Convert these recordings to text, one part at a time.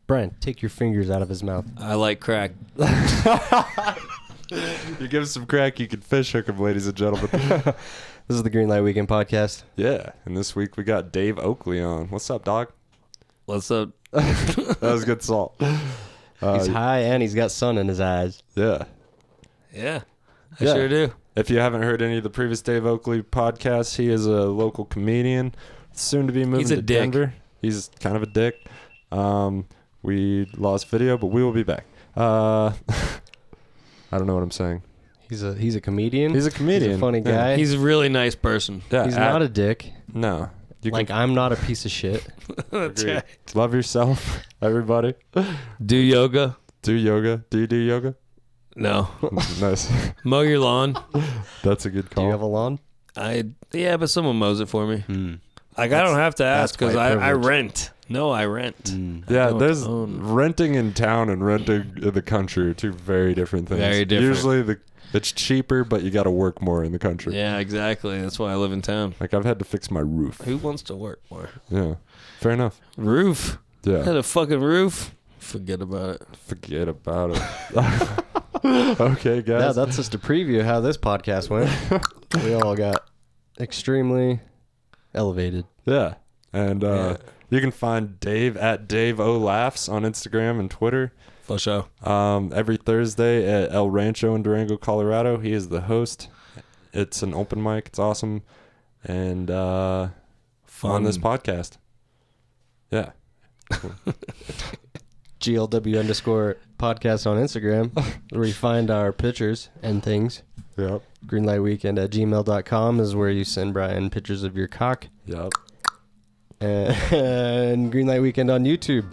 Brian, take your fingers out of his mouth. I like crack. You give some crack, you can fish hook him, ladies and gentlemen. This is the Green Light Weekend podcast. Yeah, and this week we got Dave Oakley on. What's up, dog? What's up? That was good salt. He's high and he's got sun in his eyes. Yeah. Yeah, I sure do. If you haven't heard any of the previous Dave Oakley podcasts, he is a local comedian, soon to be moving to Denver. He's kind of a dick. We lost video, but we will be back. I don't know what I'm saying. He's a comedian. He's a comedian. He's a funny guy. He's a really nice person. Yeah, he's not a dick. No. I'm not a piece of shit. That's right. Love yourself, everybody. Do yoga. Do yoga. Do you do yoga? No. Nice. Mow your lawn. That's a good call. Do you have a lawn? Yeah, but someone mows it for me. Like, I don't have to ask because I privilege. rent. No, I rent. Yeah, there's own. renting in town and renting in the country are two very different things. Very different. Usually it's cheaper, but you got to work more in the country. Yeah, exactly. That's why I live in town. Like I've had to fix my roof. Who wants to work more? Yeah, fair enough. Roof? Yeah. Had a fucking roof? Forget about it. Forget about it. Okay, guys. Yeah, that's just a preview of how this podcast went. We all got extremely elevated. Yeah, and you can find Dave at Dave O Laughs on Instagram and Twitter. For sure. Every Thursday at El Rancho in Durango, Colorado. He is the host. It's an open mic. It's awesome. And on this podcast. Yeah. GLW _podcast on Instagram, where you find our pictures and things. Yep. Greenlightweekend at gmail.com is where you send Brian pictures of your cock. Yep. And Greenlight Weekend on YouTube,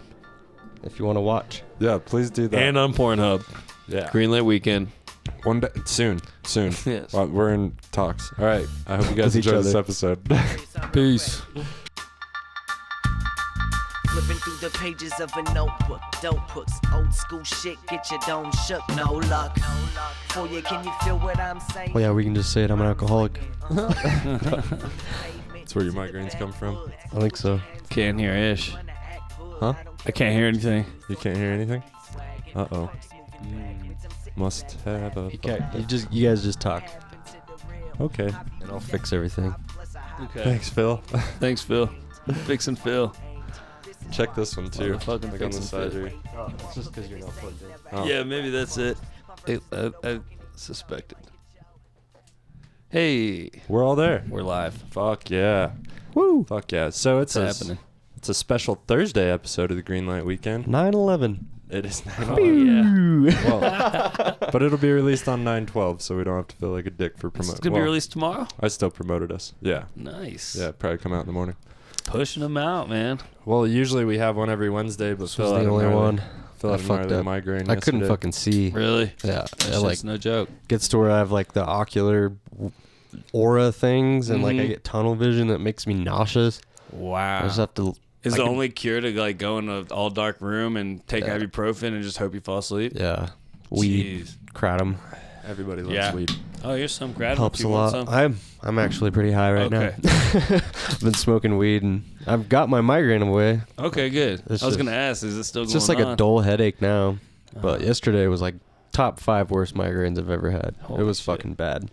if you want to watch. Yeah, please do that. And on Pornhub. Yeah. Greenlit Weekend. One day, soon. Yes. Well, we're in talks. All right. I hope you guys With each enjoy this other. episode. Peace. Flipping through the pages of a notebook, dope hooks, old school shit, get your dome shook, no luck. For you, can you feel what I'm saying? Well, yeah, we can just say it. I'm an alcoholic. That's where your migraines come from. I think so. Can't hear Ish. Huh? I can't hear anything. You can't hear anything? Uh-oh. Must have a... You guys just talk, Okay. and I'll fix everything. Okay. Thanks, Phil. Thanks, Phil. Fixin' Phil. Check this one, too. Motherfucking Like on the fixin' side Phil. here. Oh, it's just because you're not plugged in. Oh. Yeah, maybe that's it. I suspected. Hey, We're all there. we're live. Fuck yeah. Woo! Fuck yeah. So it's What's happening? It's a special Thursday episode of the Greenlight Weekend. 9/11. It is now. Oh, yeah. Well, but it'll be released on 9/12, so we don't have to feel like a dick for It's promoting. going to be released tomorrow? I still promoted us. Yeah. Nice. Yeah, probably come out in the morning. Pushing them out, man. Well, usually we have one every Wednesday, but This Phil was had the a only gnarly- one. Phil I had a fucked gnarly up. migraine I couldn't yesterday. fucking see. Really? Yeah, That's like just no joke. gets to where I have like the ocular aura things, and like I get tunnel vision that makes me nauseous. Wow. I just have to. Is I the can- only cure to like go in an all dark room and take Yeah. ibuprofen and just hope you fall asleep? Yeah, weed, Jeez. kratom Everybody loves Yeah. weed. Oh, here's some grad. helps if a you want lot. some. I'm actually pretty high right Okay. now. I've been smoking weed and I've got my migraine away. Okay, good. It's I was just- gonna ask, is it still It's going just like on? a dull headache now. But yesterday was like top 5 worst migraines I've ever had. Holy it was shit. fucking bad.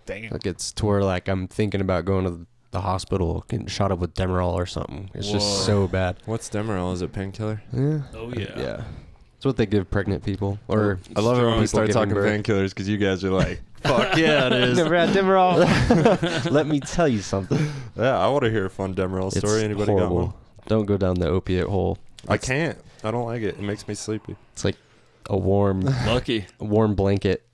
Damn. Like it's to where like I'm thinking about going to the hospital, getting shot up with Demerol or something. It's Whoa. just so bad. What's Demerol? Is it painkiller? Yeah. Oh yeah. Yeah. It's what they give pregnant people. Or I love it when we people start giving talking birth. painkillers because you guys are like, fuck yeah, it is. Never had Demerol. Let me tell you something. Yeah, I want to hear a fun Demerol story. It's Anybody horrible. got one? Don't go down the opiate hole. I can't. I don't like it. It makes me sleepy. It's like a warm Lucky. blanket.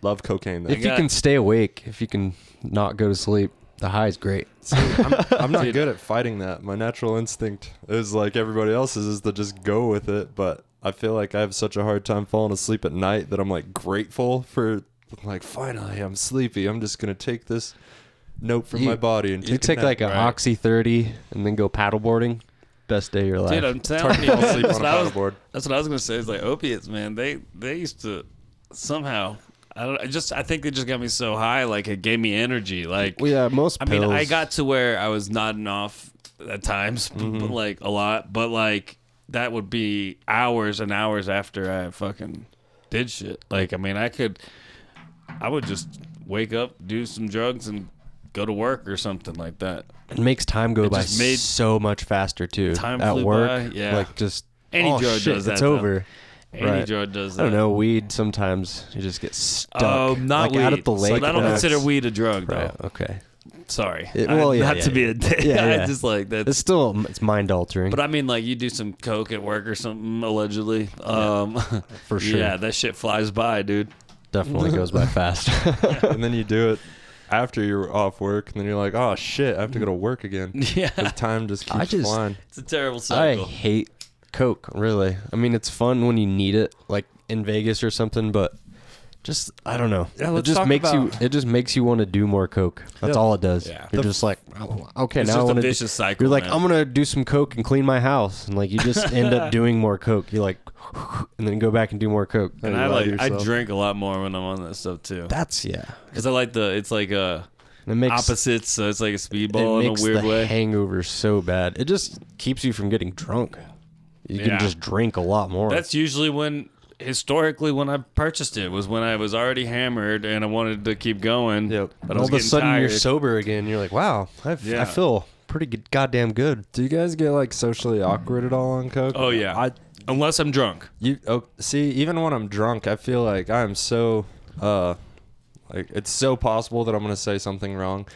Love cocaine though. If you can stay awake, if you can not go to sleep, the high is great. I'm not Dude. good at fighting that. My natural instinct is like everybody else's is to just go with it. But I feel like I have such a hard time falling asleep at night that I'm like grateful for like finally I'm sleepy. I'm just gonna take this note from my body and You take like an Right. Oxy 30 and then go paddleball. Best day of your life. Dude, I'm hard telling to you, fall asleep that's on a what I was- paddleboard. that's what I was gonna say. Is like opiates, man. They used to somehow. I think they just got me so high, like it gave me energy. Like, Well, yeah, most I pills. mean, I got to where I was nodding off at times, but like a lot. But like, that would be hours and hours after I fucking did shit. Like, I mean, I would just wake up, do some drugs, and go to work or something like that. It makes time go by just made so much faster too. time at flew work, by, yeah. like just Any drug shit, does that, It's though. over. Any drug does that. I don't know. Weed sometimes you just get stuck. Oh, not like weed. out at the lake. I don't that's- consider weed a drug, though. Right. Okay. Sorry. Not to be a dick. Yeah. I just like that. It's still mind altering. But I mean, like, you do some coke at work or something, allegedly. For sure. Yeah, that shit flies by, dude. Definitely goes by fast. And then you do it after you're off work, and then you're like, oh shit, I have to go to work again. Yeah. The time just keeps flying. It's a terrible I cycle. hate Coke, really. I mean, it's fun when you need it, like in Vegas or something, but just I don't know. Yeah, it let's just talk makes about- it just makes you want to do more Coke. That's Yeah. all it does. Yeah. You're just like, oh, okay, It's now I just a want to. vicious cycle, You're like, man. I'm gonna do some Coke and clean my house, and like you just end up doing more Coke. You like, and then go back and do more Coke. And you I lie to like I yourself. drink a lot more when I'm on that stuff too. That's Because I like it's like It makes opposites, so it's like a it speedball in a makes weird the way. hangover so bad. It just keeps you from getting drunk. You Yeah. can just drink a lot more. That's usually historically when I purchased it was when I was already hammered and I wanted to keep going. Yep. But I all was of a getting sudden tired. you're sober again. You're like, wow, I Yeah. feel pretty good, goddamn good. Do you guys get like socially awkward at all on coke? Oh yeah. Unless I'm drunk. See, even when I'm drunk, I feel like I'm so like it's so possible that I'm gonna say something wrong.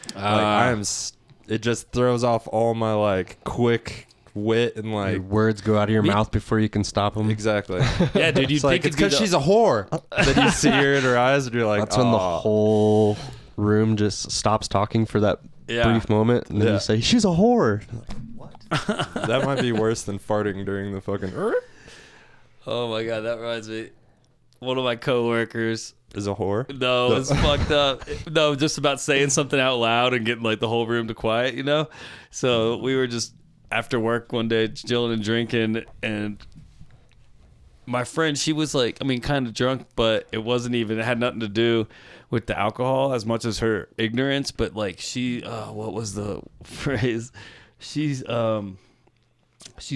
It just throws off all my like quick wit and Your like words go out of your mouth before you can stop them. exactly. Yeah, dude, you'd It's like think it's because she's a whore. Then you see her in her eyes, and you're like, That's when the "Aw." whole room just stops talking for that Yeah. brief moment, and then Yeah. you say, "She's a whore." That might be worse than farting during the fucking Oh my god, that reminds me. One of my coworkers. is a whore. No, it's fucked up. No, just about saying something out loud and getting like the whole room to quiet, you know? So we were just after work one day chilling and drinking, and my friend, she was like, I mean, kind of drunk, but it had nothing to do with the alcohol as much as her ignorance. But like what was the phrase? She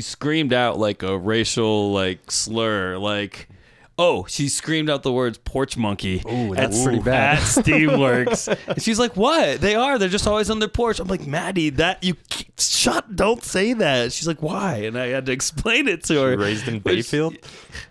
screamed out like a racial like slur, like, oh, she screamed out the words porch monkey. Ooh, that's pretty bad. At Steamworks. And she's like, what? They're just always on their porch. I'm like, Maddie, don't say that. She's like, why? And I had to explain it to her. Raised in Bayfield.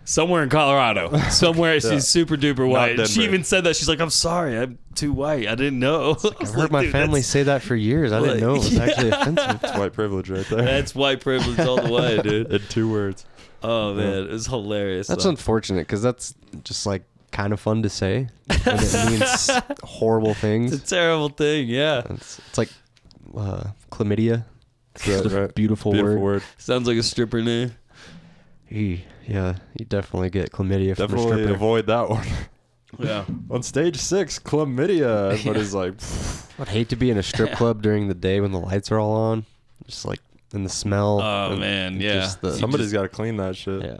Somewhere in Colorado. Somewhere she's super duper white. And she Denver. even said that. She's like, I'm sorry, I'm too white. I didn't know. I've heard my family say that for years. I didn't know it was actually offensive. It's white privilege right there. That's white privilege all the way, dude. In 2 words. Oh, man. It was hilarious. That's though. unfortunate because that's just like kind of fun to say. And it means horrible things. It's a terrible thing, yeah. It's like chlamydia. Right, It's a right. beautiful word. Sounds like a stripper name. Yeah, you definitely get chlamydia from a Definitely stripper. avoid that one. Yeah. On stage 6, chlamydia. Everybody's like, I'd hate to be in a strip club during the day when the lights are all on. Just like in the smell. Oh, and man, yeah. just the- somebody's got to clean that shit. yeah.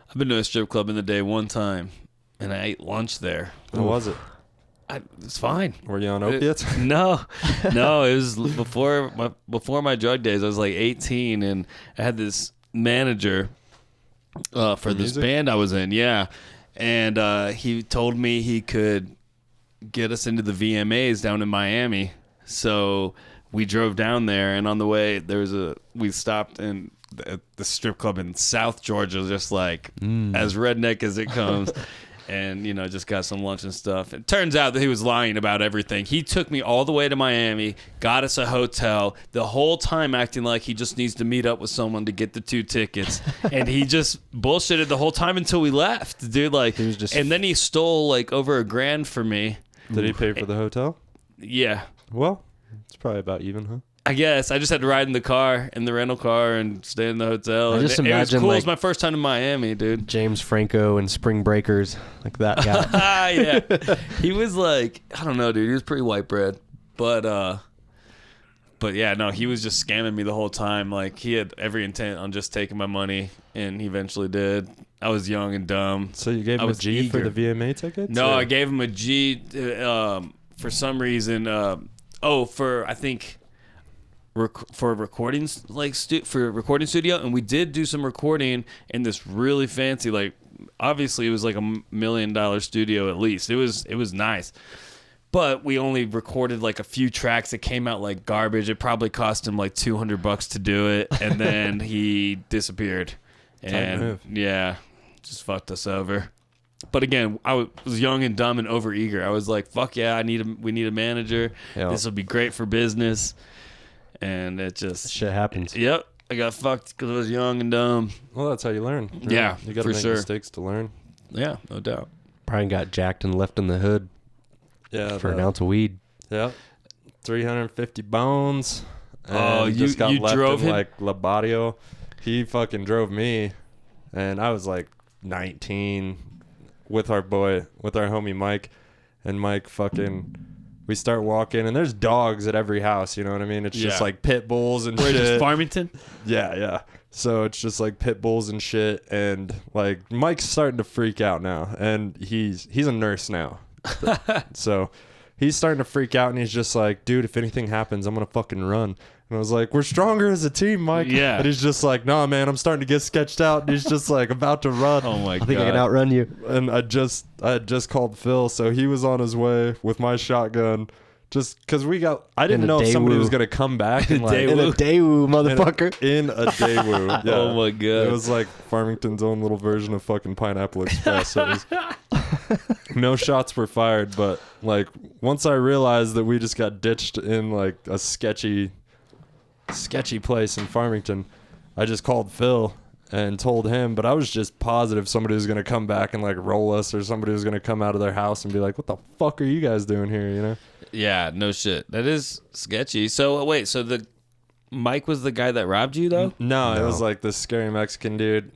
I've been to a strip club in the day one time, and I ate lunch there. How was it? It's fine. Were you on opiates? No, it was before my drug days. I was like 18, and I had this manager for this music? band I was in. Yeah, and he told me he could get us into the VMAs down in Miami. So we drove down there, and on the way we stopped in the strip club in South Georgia, just like as redneck as it comes. And, just got some lunch and stuff. It turns out that he was lying about everything. He took me all the way to Miami, got us a hotel, the whole time acting like he just needs to meet up with someone to get the 2 tickets. And he just bullshitted the whole time until we left, dude. Like, He was just- and then he stole like over $1,000 from me. Did he pay for the hotel? Yeah. Well, it's probably about even, huh? I guess I just had to ride in the rental car, and stay in the hotel. I And just it was imagine, cool. It like- was my first time in Miami, dude. James Franco and Spring Breakers, like that guy. Yeah. He was like, I don't know, dude. He was pretty white bread. But yeah, no, he was just scamming me the whole time. Like, he had every intent on just taking my money, and he eventually did. I was young and dumb. So you gave I him a was G for eager. the VMA tickets? No, or- I gave him a G for some reason. I think for a recording for a recording studio, and we did do some recording in this really fancy, like obviously it was like $1 million studio at least. It was nice. But we only recorded like a few tracks. It came out like garbage. It probably cost him like $200 to do it, and then he disappeared. And yeah, just fucked us over. But again, I was young and dumb and overeager. I was like, "Fuck yeah, we need a manager. Yep. This will be great for business." And it just Shit happens. Yep, I got fucked because I was young and dumb. Well, that's how you learn. Really. Yeah, you got to for make sure. mistakes to learn. Yeah, no doubt. Brian got jacked and left in the hood Yeah, for an ounce of weed. Yeah, 350 bones. Oh, And you just got left drove in, him? like La Barrio. He fucking drove me, and I was like 19 with our homie Mike, and Mike fucking. We start walking, and there's dogs at every house. You know what I mean? It's just Yeah. like pit bulls and Where shit. just Farmington? Yeah. So it's just like pit bulls and shit, and like Mike's starting to freak out now, and he's a nurse now, so he's starting to freak out, and he's just like, dude, if anything happens, I'm gonna fucking run. And I was like, we're stronger as a team, Mike. Yeah. And he's just like, nah, man, I'm starting to get sketched out. And he's just like about to run. Oh my I god! think I can outrun you. And I had just called Phil, so he was on his way with my shotgun. Just because I didn't In a know if somebody Daewoo. was gonna come back and like In a Daewoo, motherfucker. in a Daewoo. Yeah. Oh my god! It was like Farmington's own little version of fucking Pineapple Express. So it was, no shots were fired, but like once I realized that we just got ditched in like a sketchy place in Farmington, I just called Phil and told him, but I was just positive somebody was gonna come back and like roll us, or somebody was gonna come out of their house and be like, "What the fuck are you guys doing here?" You know? Yeah, no shit. That is sketchy. So wait, so the Mike was the guy that robbed you though? No, it was like this scary Mexican dude.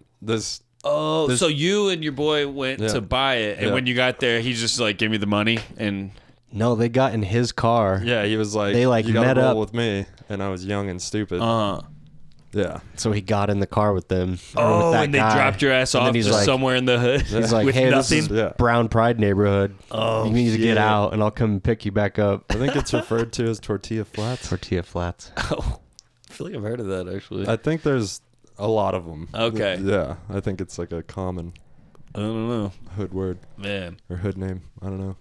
Oh, so you and your boy went Yeah. to buy it, and Yeah. when you got there, he just like gave me the money, and No, they got in his car. Yeah, he was like, They, like, you gotta met roll up. with me, and I was young and stupid. Yeah. So he got in the car with them. or oh, with that and they guy. dropped your ass And off then he's just like, somewhere in the hood. He's like, with hey, nothing. this is Yeah. Brown Pride neighborhood. Oh, you need to get shit. out, and I'll come pick you back up. I think it's referred to as tortilla flats. Tortilla flats. Oh, I feel like I've heard of that actually. I think there's a lot of them. Okay. Yeah, I think it's like a common I don't know, hood word man. or hood name. I don't know.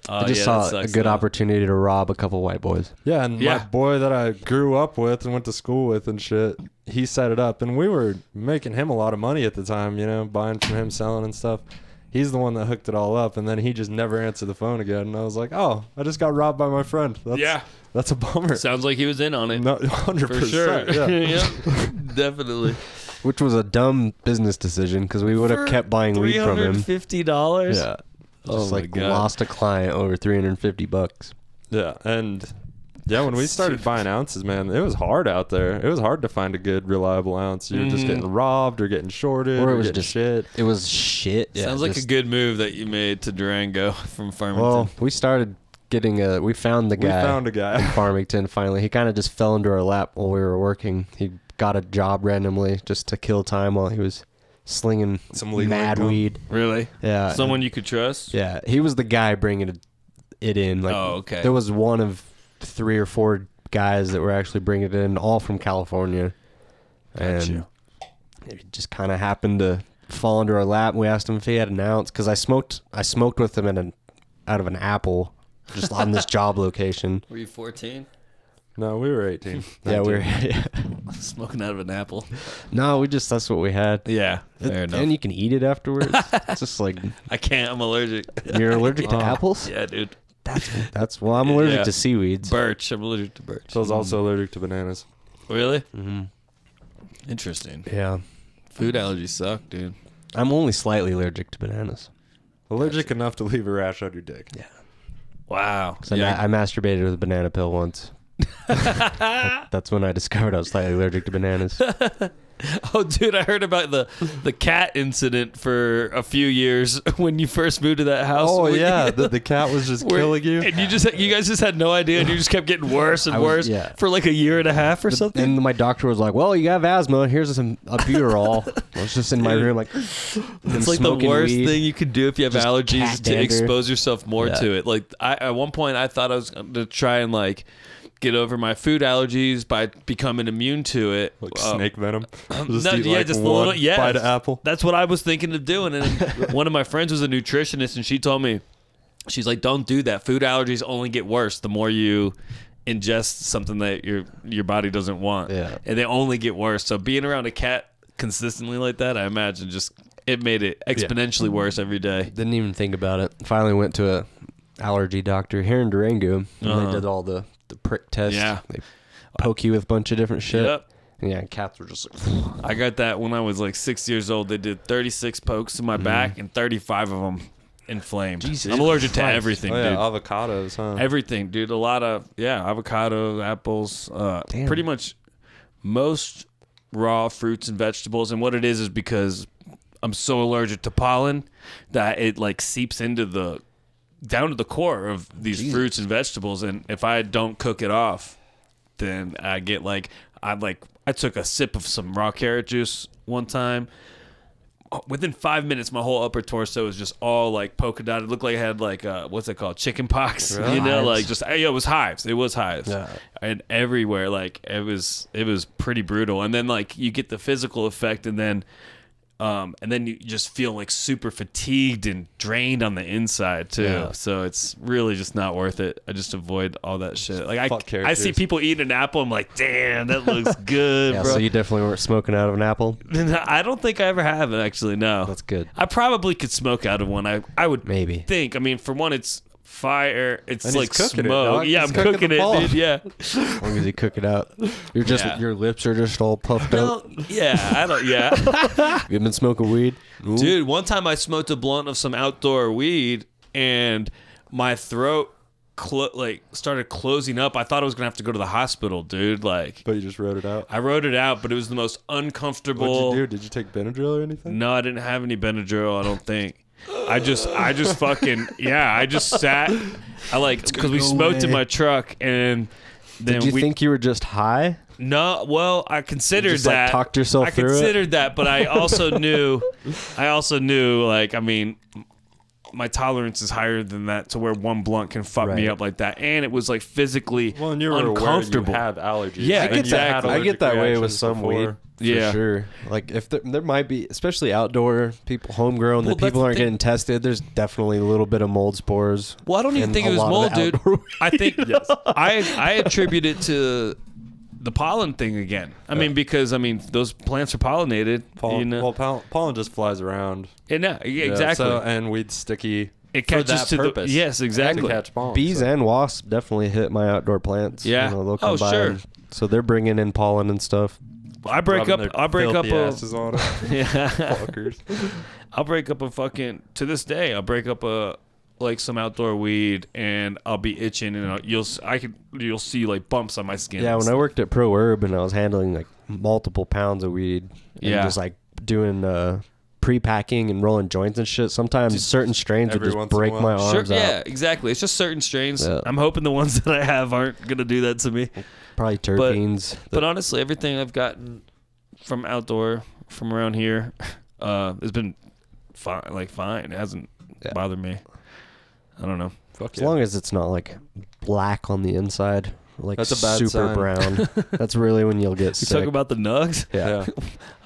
I just saw a good opportunity to rob a couple white boys. Yeah, and Yeah. my boy that I grew up with and went to school with and shit, he set it up, and we were making him a lot of money at the time, you know, buying from him, selling and stuff. He's the one that hooked it all up, and then he just never answered the phone again. And I was like, oh, I just got robbed by my friend. That's a bummer. Sounds like he was in on it. No, 100%. For sure. Yeah. Yep, definitely. Which was a dumb business decision because we would have kept buying weed from him. $350. Yeah. Oh Just my like God. lost a client over $350. Yeah, and yeah, when we started buying ounces, man, it was hard out there. It was hard to find a good, reliable ounce. You were just getting robbed or getting shorted Or or, it was getting just shit. It was shit. Yeah, Sounds like a just- good move that you made to Durango from Farmington. Well, we started getting we found the We guy found a in guy. Farmington finally. He kind of just fell into our lap while we were working. He got a job randomly just to kill time while he was slinging Some legal mad income. weed. Really? Yeah. Someone you could trust? Yeah, he was the guy bringing it in. Like, Oh, okay. There was one of 3 or 4 guys that were actually bringing it in, all from California. And it just kind of happened to fall into our lap. And we asked him if he had an ounce because I smoked with him out of an apple, just on this job location. Were you 14? No, we were 18. Yeah, we were. 19. Smoking out of an apple. No, that's what we had. Yeah, fair enough. And you can eat it afterwards. It's just like I can't. I'm allergic. you're allergic to apples. Yeah, dude. That's well, I'm allergic Yeah. to seaweeds. Birch. I'm allergic to birch. So I was also allergic to bananas. Really? Mm-hmm. Interesting. Yeah, Food allergies suck, dude. I'm only slightly allergic to bananas. Allergic enough to leave a rash on your dick. Yeah. Wow. So I masturbated with a banana pill once. That's when I discovered I was slightly allergic to bananas. Oh, dude, I heard about the cat incident for a few years when you first moved to that house. Oh Where yeah, you- the cat was just where- killing you. and you guys just had no idea, and you just kept getting worse and worse for like a year and a half or something. And my doctor was like, "Well, you have asthma. Here's a Buterol." I was just in my room, like, It's like the worst thing you could do if you have Just allergies cat to dander. expose yourself more Yeah. to it. Like at one point, I thought I was going to try and like get over my food allergies by becoming immune to it. Like snake venom. Just a little. Yeah, bite of apple. That's what I was thinking of doing. And one of my friends was a nutritionist, and she told me, she's like, "Don't do that. Food allergies only get worse the more you ingest something that your body doesn't want. Yeah. And they only get worse. So being around a cat consistently like that, I imagine it made it exponentially worse every day. Didn't even think about it. Finally went to a allergy doctor here in Durango. And they did all the prick test. Yeah. They poke you with a bunch of different shit. Yep. And yeah, cats were just like, I got that when I was like 6 years old. They did 36 pokes in my back and 35 of them inflamed. Jesus I'm allergic to Christ. everything, Oh yeah, dude. avocados, huh? Everything, dude. A lot of, avocado, apples, Damn. pretty much most raw fruits and vegetables. And what it is because I'm so allergic to pollen that it like seeps into down to the core of these fruits and vegetables. And if I don't cook it off, then I get I took a sip of some raw carrot juice one time. Within 5 minutes, my whole upper torso was just all like polka dotted. It looked like I had like what's it called, chicken pox? Really? You know, Hives. like just it was hives. It was hives, Yeah. and everywhere. Like it was pretty brutal. And then like you get the physical effect, and then you just feel like super fatigued and drained on the inside too. Yeah. So it's really just not worth it. I just avoid all that shit. Like Fuck carrot I see juice. people eating an apple. I'm like, damn, that looks good, yeah, bro. so you definitely weren't smoking out of an apple. I don't think I ever have actually. No, That's good. I probably could smoke out of one. I would Maybe. think. I mean, for one, it's fire. It's And he's like cooking it, smoke. dog. Yeah, He's I'm cooking cooking the it, ball. dude. Yeah. As long as you cook it out. Yeah. Your lips are just all puffed No, up. yeah, I don't. Yeah, You've been smoking weed? Ooh. dude. One time I smoked a blunt of some outdoor weed, and my throat started closing up. I thought I was gonna have to go to the hospital, dude. Like, But you just wrote it out. I wrote it out, but it was the most uncomfortable. What'd you do? Did you take Benadryl or anything? No, I didn't have any Benadryl. I don't think. I just fucking I just sat. Because we smoked in my truck, and then Did you think you were just high? No, well, I considered just, like, that. talked yourself I through it? considered that, but I also knew. Like, I mean, my tolerance is higher than that to where one blunt can fuck me Right. up like that, and it was like physically Well, and you were aware you uncomfortable. have allergies. Yeah, And you had exactly. I get that allergic way with reactions some before. weed. Yeah. For sure. Like if there might be, especially outdoor people, homegrown, Well, that people that's aren't the thing. getting tested. There's definitely a little bit of mold spores. Well, I don't even in think a it was lot of mold, the dude. outdoor weed. I think I attribute it to the pollen thing again. I mean, because those plants are pollinated. Pollen, You know, pollen just flies around. yeah, Yeah, exactly. so, and weed's sticky. It for catches that to purpose. the yes, exactly. To catch pollen. Bees so. and wasps definitely hit my outdoor plants. Yeah. They'll come Oh, by sure. and- so they're bringing in pollen and stuff. I break up. Rubbing their I'll break up filthy a. asses on it. Yeah. Fuckers. I'll break up a fucking. To this day, I'll break up some outdoor weed, and I'll be itching, and you'll see like bumps on my skin. Yeah, when I worked at Pro Herb and I was handling like multiple pounds of weed and Yeah. just like doing pre-packing and rolling joints and shit, sometimes certain strains would every just once in a break while. my Sure, arms yeah, out. exactly. It's just certain strains. Yeah. I'm hoping the ones that I have aren't gonna do that to me. Probably terpenes. But honestly, everything I've gotten from around here, has been fine. Like fine, it hasn't bothered me. I don't know. Fuck As long as it's not like black on the inside, like That's a bad super sign. brown. That's really when you'll get You sick. talk about the nugs? yeah.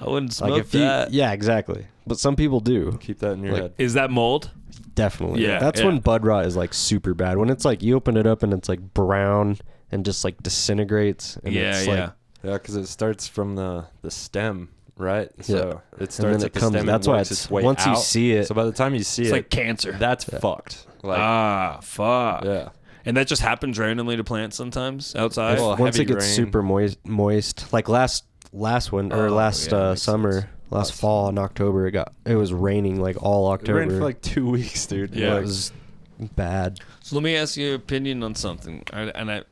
I wouldn't smoke Like if you, that. yeah, exactly. But some people do. Keep that in your Like, head. Is that mold? Definitely. Yeah, That's yeah. when bud rot is like super bad. When it's like you open it up and it's like brown and just like disintegrates. And it's like, Yeah, because it starts from the stem, right? So it And starts then at it the comes. stem. That's and why works it's its way once you out. see it. So by the time you see It's it, like cancer. that's fucked. Like, Fuck. yeah. And that just happens randomly to plants sometimes outside. Well, once heavy it gets rain. super moist, like last winter or last yeah, makes summer, sense. last fall in October, it was raining like all It October. rained for like 2 weeks, dude. Yeah. It was bad. So let me ask you your opinion on something.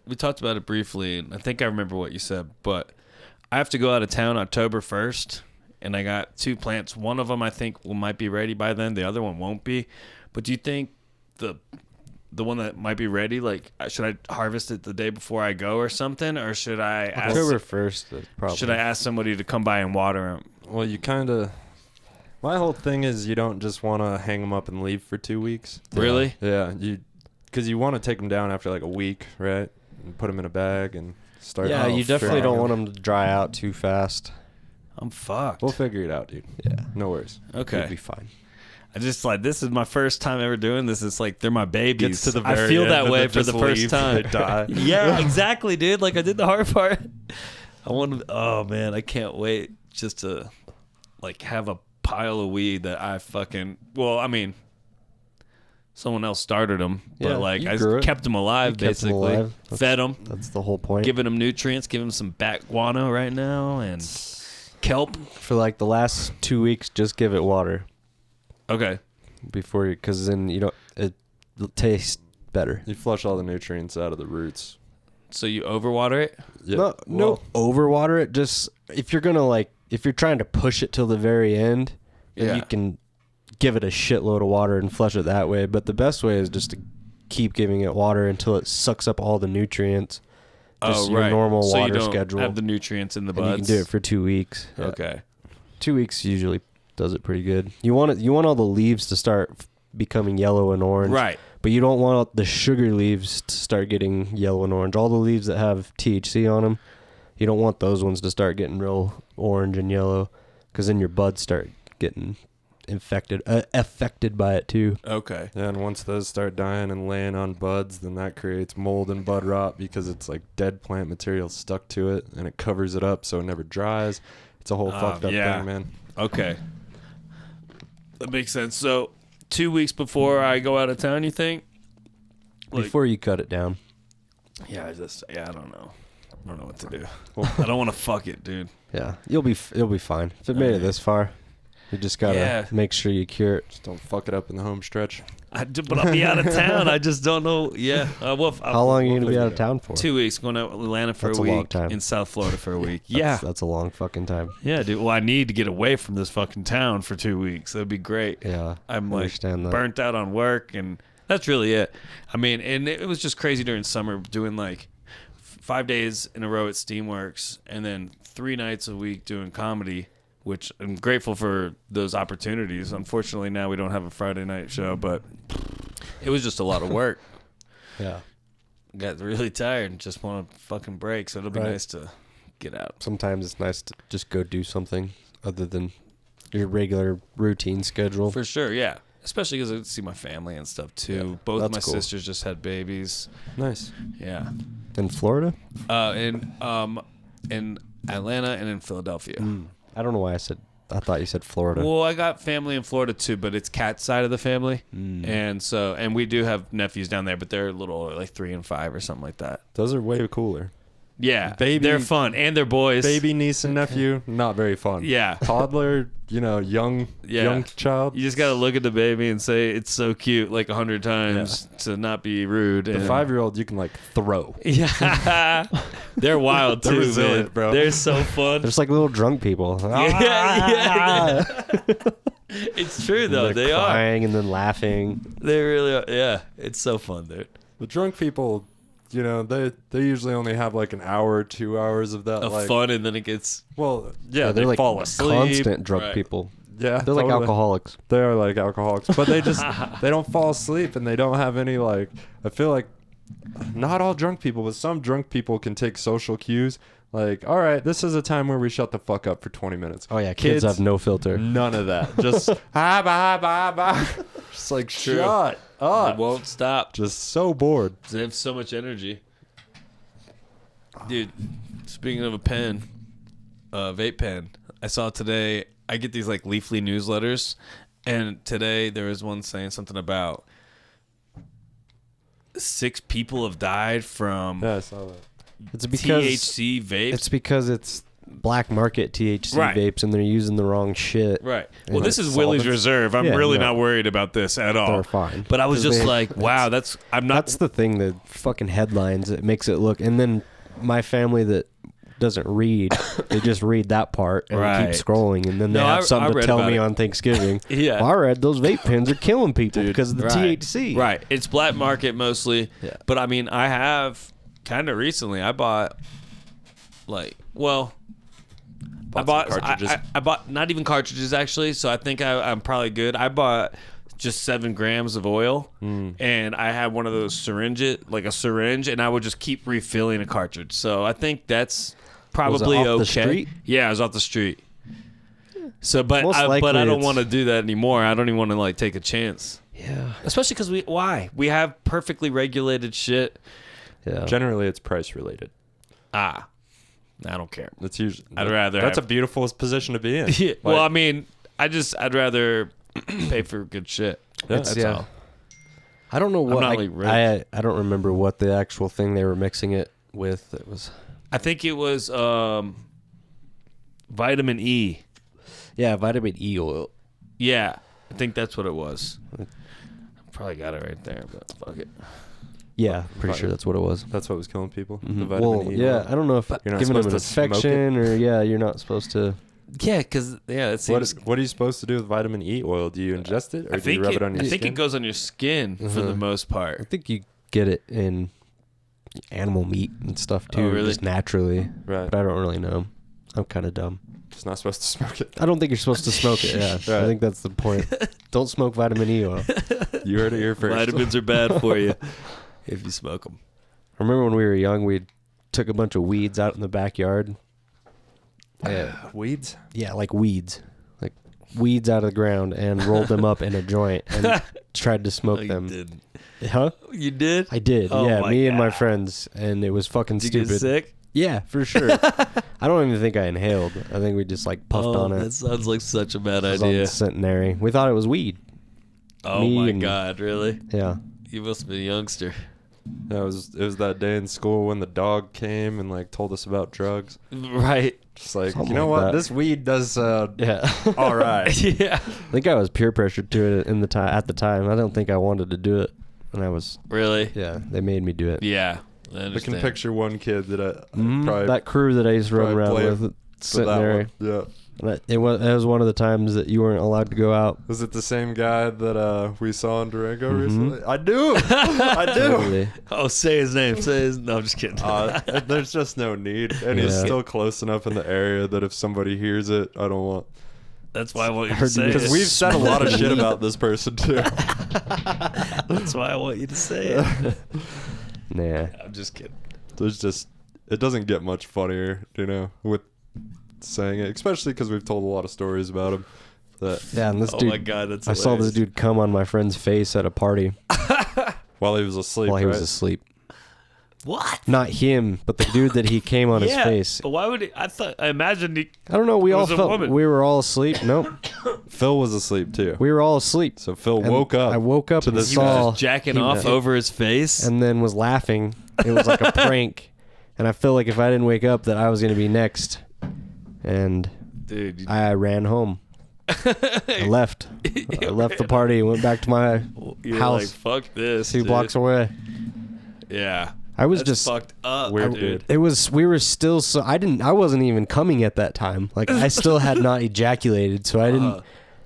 We talked about it briefly, and I think I remember what you said, but I have to go out of town October 1st, and I got 2 plants. One of them I think might be ready by then. The other one won't be. But do you think the one that might be ready, like, should I harvest it the day before I go or something, or should I October 1st, probably. should I ask somebody to come by and water them? Well, you kind of. My whole thing is you don't just want to hang them up and leave for 2 weeks. Really? Yeah, because you want to take them down after like a week, right? and put them in a bag and start. Yeah, you definitely don't figuring- want them to dry out too fast. I'm fucked. We'll figure it out, dude. Yeah. No worries. Okay. You'll be fine. I just like this is my first time ever doing this. It's like they're my babies. Gets to the I very feel end that and way then for the just first leave, time. they die. Yeah, exactly, dude. Like I did the hard part. I want to. Oh man, I can't wait just to like have a pile of weed that I fucking. Well, I mean, someone else started them, but Yeah, like you I grew it. kept them alive, You kept 'em basically. alive. Fed them, That's the whole point. giving them nutrients, giving them some bat guano right now and kelp. For like the last 2 weeks, just give it water Okay. before you, because then it tastes better. You flush all the nutrients out of the roots. So you overwater it? Yeah. No, overwater it. Just if you're trying to push it till the very end, then Yeah. you can give it a shitload of water and flush it that way. But the best way is just to keep giving it water until it sucks up all the nutrients. Just your normal so water you don't schedule. have the nutrients in the And you buds. can do it for 2 weeks. Yeah. Okay. 2 weeks usually does it pretty good. You want all the leaves to start becoming yellow and orange. Right. But you don't want the sugar leaves to start getting yellow and orange. All the leaves that have THC on them, you don't want those ones to start getting real orange and yellow, because then your buds start getting affected by it too. Okay. Yeah, and once those start dying and laying on buds, then that creates mold and bud rot because it's like dead plant material stuck to it, and it covers it up so it never dries. It's a whole fucked up yeah. thing, man. Okay. That makes sense. So 2 weeks before I go out of town, you think? Like- Before you cut it down. Yeah, I don't know. I don't know what to do. I don't want to fuck it, dude. Yeah, you'll be fine. If it made it this far, you just gotta Yeah. make sure you cure it. Just don't fuck it up in the home stretch. But I'll be out of town. I just don't know. Yeah. How long are you gonna be figure out it of town for? 2 weeks. Going to Atlanta for That's a a week. long time. In South Florida for a week. That's a long fucking time. Yeah, dude. Well, I need to get away from this fucking town for 2 weeks. That'd be great. Yeah, I'm I like understand that. burnt out on work, and that's really it. I mean, and it was just crazy during summer doing like 5 days in a row at Steamworks, and then 3 nights a week doing comedy, which I'm grateful for those opportunities. Unfortunately, now we don't have a Friday night show, but it was just a lot of work. Yeah. Got really tired and just want to fucking break, so it'll be Right. nice to get out. Sometimes it's nice to just go do something other than your regular routine schedule. For sure, yeah. Especially because I see my family and stuff too. Yeah, Both that's my cool. sisters just had babies. Nice. Yeah. In Florida? In Atlanta and in Philadelphia. I don't know why I thought you said Florida. Well, I got family in Florida too, but it's Kat's side of the family, and we do have nephews down there, but they're a little older, like 3 and 5 or something like that. Those are way cooler. Yeah, Baby- they're fun and they're boys. Baby niece and nephew, not very fun. Yeah. Toddler, young child. You just gotta look at the baby and say it's so cute like 100 times to not be rude. The and 5-year-old you can like throw. Yeah, they're wild too, They're resilient, man. bro. They're so fun. They're just like little drunk people. Yeah. It's true though. They're They are. crying and then laughing. They really are. Yeah, it's so fun, dude. The drunk people, they usually only have like an hour or 2 hours of that. Of like, fun, and then it gets. Well, yeah, they're they like fall asleep. constant drunk Right. people. Yeah, They're like totally. alcoholics. They are like alcoholics, but they don't fall asleep and they don't have any like. I feel like not all drunk people, but some drunk people can take social cues. Like, all right, this is a time where we shut the fuck up for 20 minutes. Oh yeah, kids have no filter. None of that. Just just like shut It up. won't stop. Just so bored. They have so much energy. Dude, speaking of a pen, vape pen, I saw today, I get these like Leafly newsletters, and today there was one saying something about 6 people have died from Yeah, I saw that. It's because THC vapes. it's because it's black market THC Right. vapes and they're using the wrong shit. Right. And Well, this it's is Willie's solvents. Reserve. I'm Yeah, really no. not worried about this at all. They're fine. But I was 'Cause just they- like, wow, I'm not. That's the thing, the fucking headlines, it makes it look, and then my family that doesn't read, they just read that part and Right. keep scrolling, and then they No, have I something to read tell about me it. on Thanksgiving. Yeah. Well, I read those vape pens are killing people because of the Right. THC. Right. It's black market mostly. Yeah. But I mean, I have kind of recently, I bought Bought some cartridges. I bought not even cartridges actually, so I think I'm probably good. I bought just 7 grams of oil, and I had one of those syringes, like a syringe, and I would just keep refilling a cartridge. So I think that's probably off okay. the street? Yeah, it was off the street. So, but Most I likely don't it's- want to do that anymore. I don't even want to like take a chance, Yeah. especially because we have perfectly regulated shit. Yeah. Generally, it's price related. I don't care. That's usually. I'd rather That's have- a beautiful position to be in. Yeah, Like, well, I mean, I'd rather pay for good shit. Yeah. That's yeah. all. I don't know what not, like, rich. I don't remember what the actual thing they were mixing it with. It was I think it was vitamin E. vitamin E oil. Yeah, I think that's what it was. Probably got it right there, but fuck it. Yeah, pretty sure that's what it was. That's what was killing people. The Mhm. vitamin Well, E. yeah, oil. I don't know if You're not giving them an supposed to smoke it? infection or you're not supposed to. Yeah, because it What, seems. what are you supposed to do with vitamin E oil? Do you ingest it, or I do you think rub it on your I skin? think it goes on your skin for the most I part. think you get it in animal meat and stuff too, really? just naturally. Right. But I don't really know. I'm kind of dumb. Just not supposed to smoke it. I don't think you're supposed to smoke it. Yeah, Right. I think that's the point. Don't smoke vitamin E oil. You heard it here first. Vitamins are bad for you if you smoke them. I remember when we were young, we took a bunch of weeds out in the backyard. Weeds? Yeah, like weeds out of the ground, and rolled them up in a joint and tried to smoke You them. did. Huh? You did? I did. Oh yeah, my me and my God. friends, and it was fucking Did you stupid. get sick? Yeah, for sure. I don't even think I inhaled. I think we just like puffed on it. That sounds like such a bad It was on idea. the centenary. We thought it was weed. Oh me my and- god, really? Yeah. You must have been a youngster. Yeah, it was that day in school when the dog came and like told us about drugs. Right. Just like, Something you know like what? that. This weed does sound Yeah. all right. Yeah. I think I was peer pressured to it at the time. I don't think I wanted to do it, and I was. Really? Yeah, they made me do it. Yeah. I I understand. can picture one kid that I Mhm, probably that crew that I used to run probably around blame with, for sitting that there. one. Yeah. And it was one of the times that you weren't allowed to go out. Was it the same guy that we saw in Durango Mhm. recently? I do. I do. Totally. Oh, say his name. No, I'm just kidding. There's just no need, and he's Yeah. still close enough in the area that if somebody hears it, I don't want. That's why I want you to heard say you- it. Because we've said a lot of shit about this person too. That's why I want you to say it. Nah. I'm just kidding. It doesn't get much funnier, with saying it, especially because we've told a lot of stories about him. That Yeah, and this Oh dude. my god, that's I saw this hilarious. dude come on my friend's face at a party while he was asleep, while he was right? asleep. What? Not him, but the dude that he came on his Yeah, face. but why would he? I imagined he. I don't know. We It all was a felt woman. we were all asleep. Nope, Phil was asleep too. we were all asleep. So Phil And woke up. I woke up to and this He was saw just jacking he- off over his face. and then was laughing. It was like a prank, and I feel like if I didn't wake up, that I was gonna be next. And Dude, I ran home. I left. I left the party and went back to my you're house like, fuck this. 2 dude. blocks away. Yeah. I was That's just fucked up, Weird dude. dude. It was. We were still. So I wasn't even coming at that time. Like I still had not ejaculated, so I didn't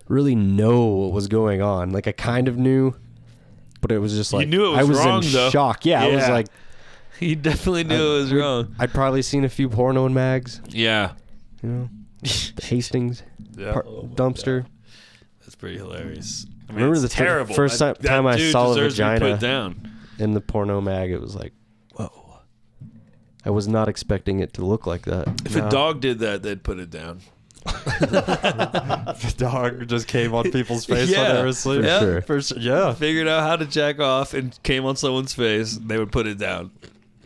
really know what was going on. Like I kind of knew, but it was just like knew it was I was wrong, in though. shock. Yeah, I was Yeah. like, He definitely knew it was wrong. I'd probably seen a few porno in mags. Yeah. You know, the Hastings Yeah. dumpster. That's pretty hilarious. I mean, Remember it's the terrible. first That time I dude saw a deserves to be vagina. put down. In the porno mag, it was like, whoa. I was not expecting it to look like that. If a dog did that, they'd put it down. The dog just came on people's face Yeah. while they were asleep. For Yeah. sure. For sure. Yeah. Figured out how to jack off and came on someone's face, they would put it down.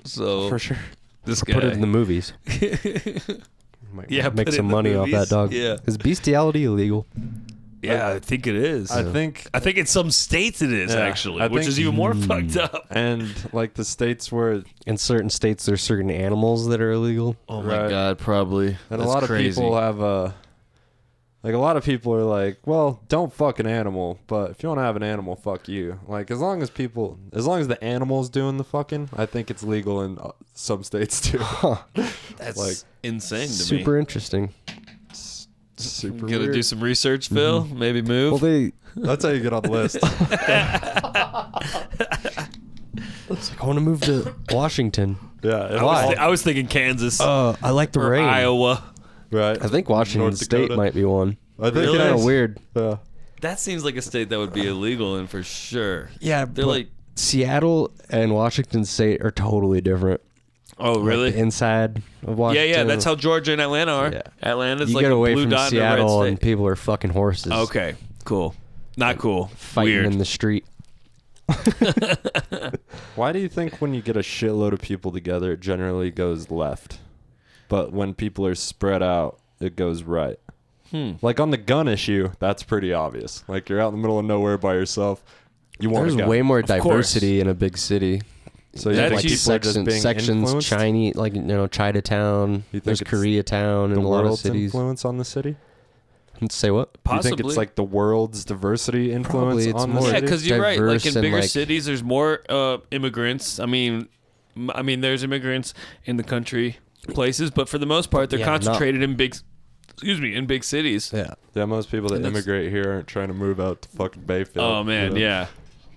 So For sure. this guy Put it in the movies. Might Yeah, make put it some in the money off movies. that dog. Yeah. Is bestiality illegal? Yeah, I think it is. I think, I think in some states it is Yeah, actually, I which think- is even more fucked up. and like the states where, In certain states, there's certain animals that are illegal. Oh Right. god, probably. and a lot of people have like a lot of people are like, well, don't fuck an animal, but if you want to have an animal, fuck you. Like as long as the animal's doing the fucking, I think it's legal in some states too. That's like, insane to Super me. interesting. Super Gonna weird. do some research, Phil. Maybe move. Well, they. That's how you get on the list. It's like, I want to move to Washington. Yeah. if Why? all- I was thinking Kansas I like the or rain. Iowa. right. I think Washington North State Dakota. might be one. I think Really? it Kind is. of weird. Yeah. That seems like a state that would be illegal in for sure. Yeah, they're but like, Seattle and Washington State are totally different. oh really? Like the inside of Washington. Yeah. That's how Georgia and Atlanta are. Yeah. Atlanta's you like get a away blue from dot Seattle in a red and state. people are fucking horses. Okay, cool. Not cool. Fighting Weird. in the street. Why do you think when you get a shitload of people together, it generally goes left, but when people are spread out, it goes right? Like on the gun issue, that's pretty obvious. Like you're out in the middle of nowhere by yourself. You want There's a gun. way more Of diversity in a big city. So you That's think you- people are just being sections, influenced? Chinese, like Chinatown. You think There's it's Koreatown The in a lot of world's cities. influence on the city? Say what? Do you Possibly. think it's like the world's diversity influence Probably it's on the more- Yeah, city? because you're right. Like diverse in and, bigger like- cities, there's more immigrants. I mean, there's immigrants in the country places, but for the most part, they're Yeah, concentrated in big. Excuse me, in big cities. Yeah. Yeah, most people that And that's- immigrate here aren't trying to move out to fucking Bayfield. Oh man, you know? yeah.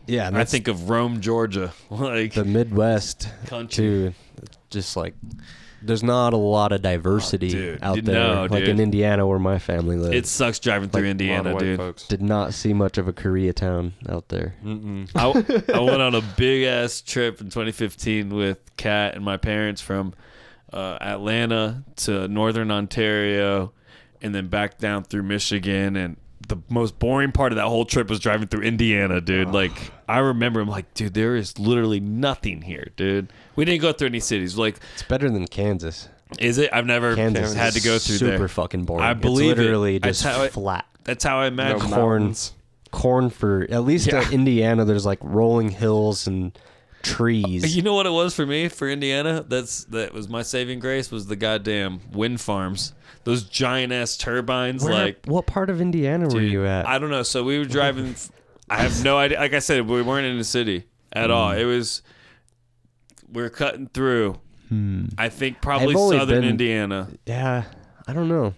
Yeah, and I that's think of Rome, Georgia. Like the Midwest Country. too. Just like there's not a lot of diversity dude. out You there. know, like dude. in Indiana, where my family lives. it sucks driving through A lot of Indiana, white dude. folks. Did not see much of a Koreatown out there. Mm-mm. I went on a big ass trip in 2015 with Kat and my parents from Atlanta to northern Ontario, and then back down through Michigan. And the most boring part of that whole trip was driving through Indiana, dude. Like I remember, I'm like, dude, there is literally nothing here, dude. We didn't go through any cities. Like, It's better than Kansas. is it? I've never Kansas had to is go through super there. fucking boring. I believe it's literally it. just That's how flat. That's how I imagine. No corn. mountains. Corn for at least Yeah. Indiana. There's like rolling hills and trees. You know what it was for me for Indiana? That was my saving grace was the goddamn wind farms. Those giant ass turbines. What part of Indiana were Dude, you at? I don't know. So we were driving. I have no idea. Like I said, we weren't in the city at all. It was. We're cutting through. I think probably I've only southern been- Indiana. Yeah, I don't know.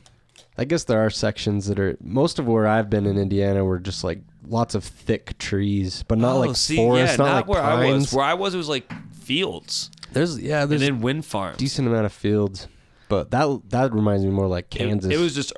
I guess there are sections that are most of where I've been in Indiana were just like lots of thick trees, but not like forests, not like where pines. I was. Where I was, it was like fields There's and then wind farms. decent amount of fields, but that reminds me more like Kansas. It was just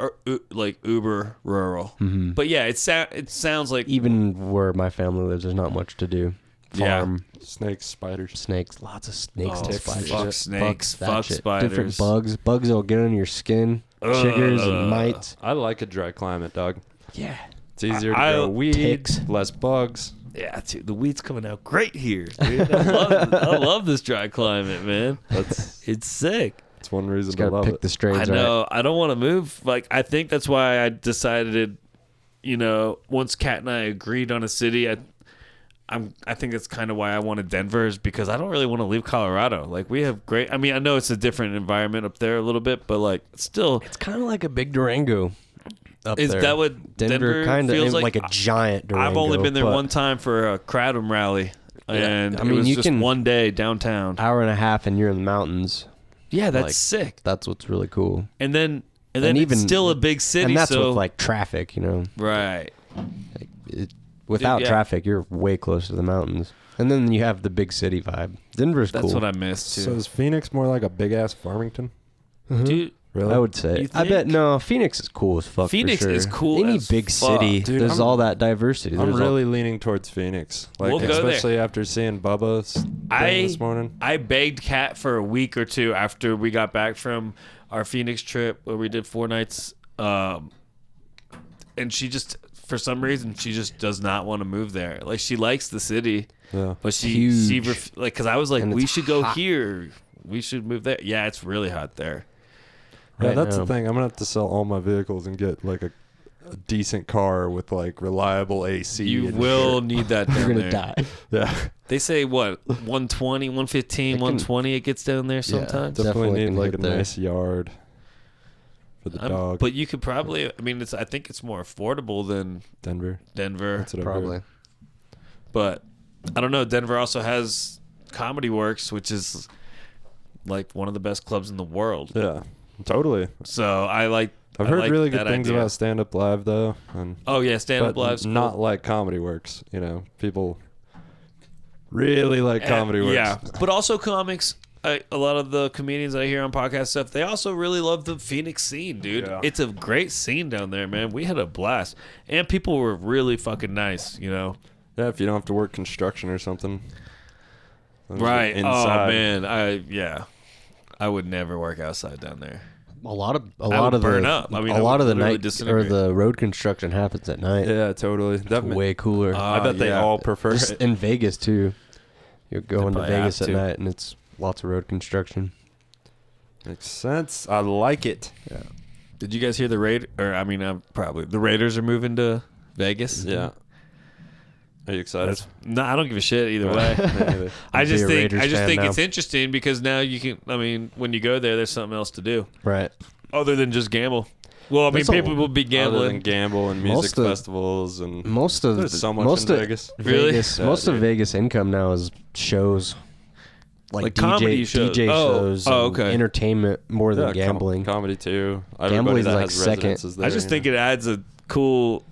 like uber rural. But yeah, it sounds like even where my family lives. There's not much to do. Yeah. Farm, Snakes, spiders. snakes, lots of snakes, Oh, and fuck spiders. snakes, that fuck shit. spiders. Different bugs that'll get on your skin, chiggers and mites. I like a dry climate, dog. Yeah, It's easier to I- grow weed, ticks. less bugs. Yeah, dude, the weed's coming out great here, dude. I love this dry climate, man. It's sick. It's one reason just to gotta love pick it. the strains I right. know. I don't want to move. Like, I think that's why I decided, once Kat and I agreed on a city, I think that's kind of why I wanted Denver, is because I don't really want to leave Colorado. Like, we have great. I mean, I know it's a different environment up there a little bit, but like, still, It's kind of like a big Durango. Up is there. that what Denver kind of feels like a giant Durango? I've only been there but one time for a Kratom rally, and I mean, it was you just can- one day downtown. hour and a half, and you're in the mountains. Yeah, that's like, sick. That's what's really cool. And then And it's even- still a big city, And that's so with like traffic, right. Without yeah. traffic, you're way closer to the mountains. And then you have the big city vibe. Denver's That's cool. what I missed too, So is Phoenix more like a big ass Farmington? dude. Really? I would say. You I bet think? no. Phoenix is cool as fuck. Phoenix for sure. is cool Any as big fuck. city, Dude, there's I'm- all that diversity. I'm There's really leaning towards Phoenix. Like, We'll go there. especially after seeing Bubba's thing this morning. I begged Kat for a week or two after we got back from our Phoenix trip where we did 4 nights, and she just, for some reason, she just does not want to move there. Like, she likes the city, Yeah. but she Huge. because I was like, And we it's should go hot. here. We should move there. Yeah, it's really hot there. Yeah, Right that's now. the thing. I'm gonna have to sell all my vehicles and get like a decent car with like reliable AC. You and will shit. need that You're down gonna there. die. Yeah, They say what 120, 115, 120. It gets down there sometimes. Definitely definitely need can like hit a there. nice yard for the dog. But you could probably. I mean, I think it's more affordable than Denver. Denver. That's what I've Probably. heard. But I don't know. Denver also has Comedy Works, which is like one of the best clubs in the world. Yeah, totally. So I like. I've I heard like really that good things idea. about Stand Up Live though, and Oh yeah, stand up but live's cool. not like Comedy Works. People really like Comedy Works. Yeah, but also comics a lot of the comedians I hear on podcast stuff, they also really love the Phoenix scene, dude. Yeah. It's a great scene down there, man. We had a blast, and people were really fucking nice, you know. Yeah, if you don't have to work construction or something. Right. Inside. Oh man, I would never work outside down there. A lot of would burn the up. I mean, a I lot would of the literally night disintegrate. or the road construction happens at night. Yeah, totally. That Way cooler. I bet they all prefer Just it. in Vegas too. You're going to probably Vegas have at to. night, and it's lots of road construction. Makes sense. I like it. Did you guys hear the probably the Raiders are moving to Vegas? Yeah. Are you excited? No, I don't give a shit either Right. way. Me neither. I just Be a think Raiders fan now. it's interesting because now you can. I mean, when you go there's something else to do Right. other than just gamble. Well, I mean, There's a- people will be Other than gambling. gamble and music Most of- festivals and Most of there's so much most in of Vegas. Really? Vegas, Yeah, most of dude. Vegas income now is shows, like comedy shows. DJ Oh, shows, oh, and okay. entertainment more than gambling. comedy too. Gambling's Everybody that like has second. residences there. I just think it adds a cool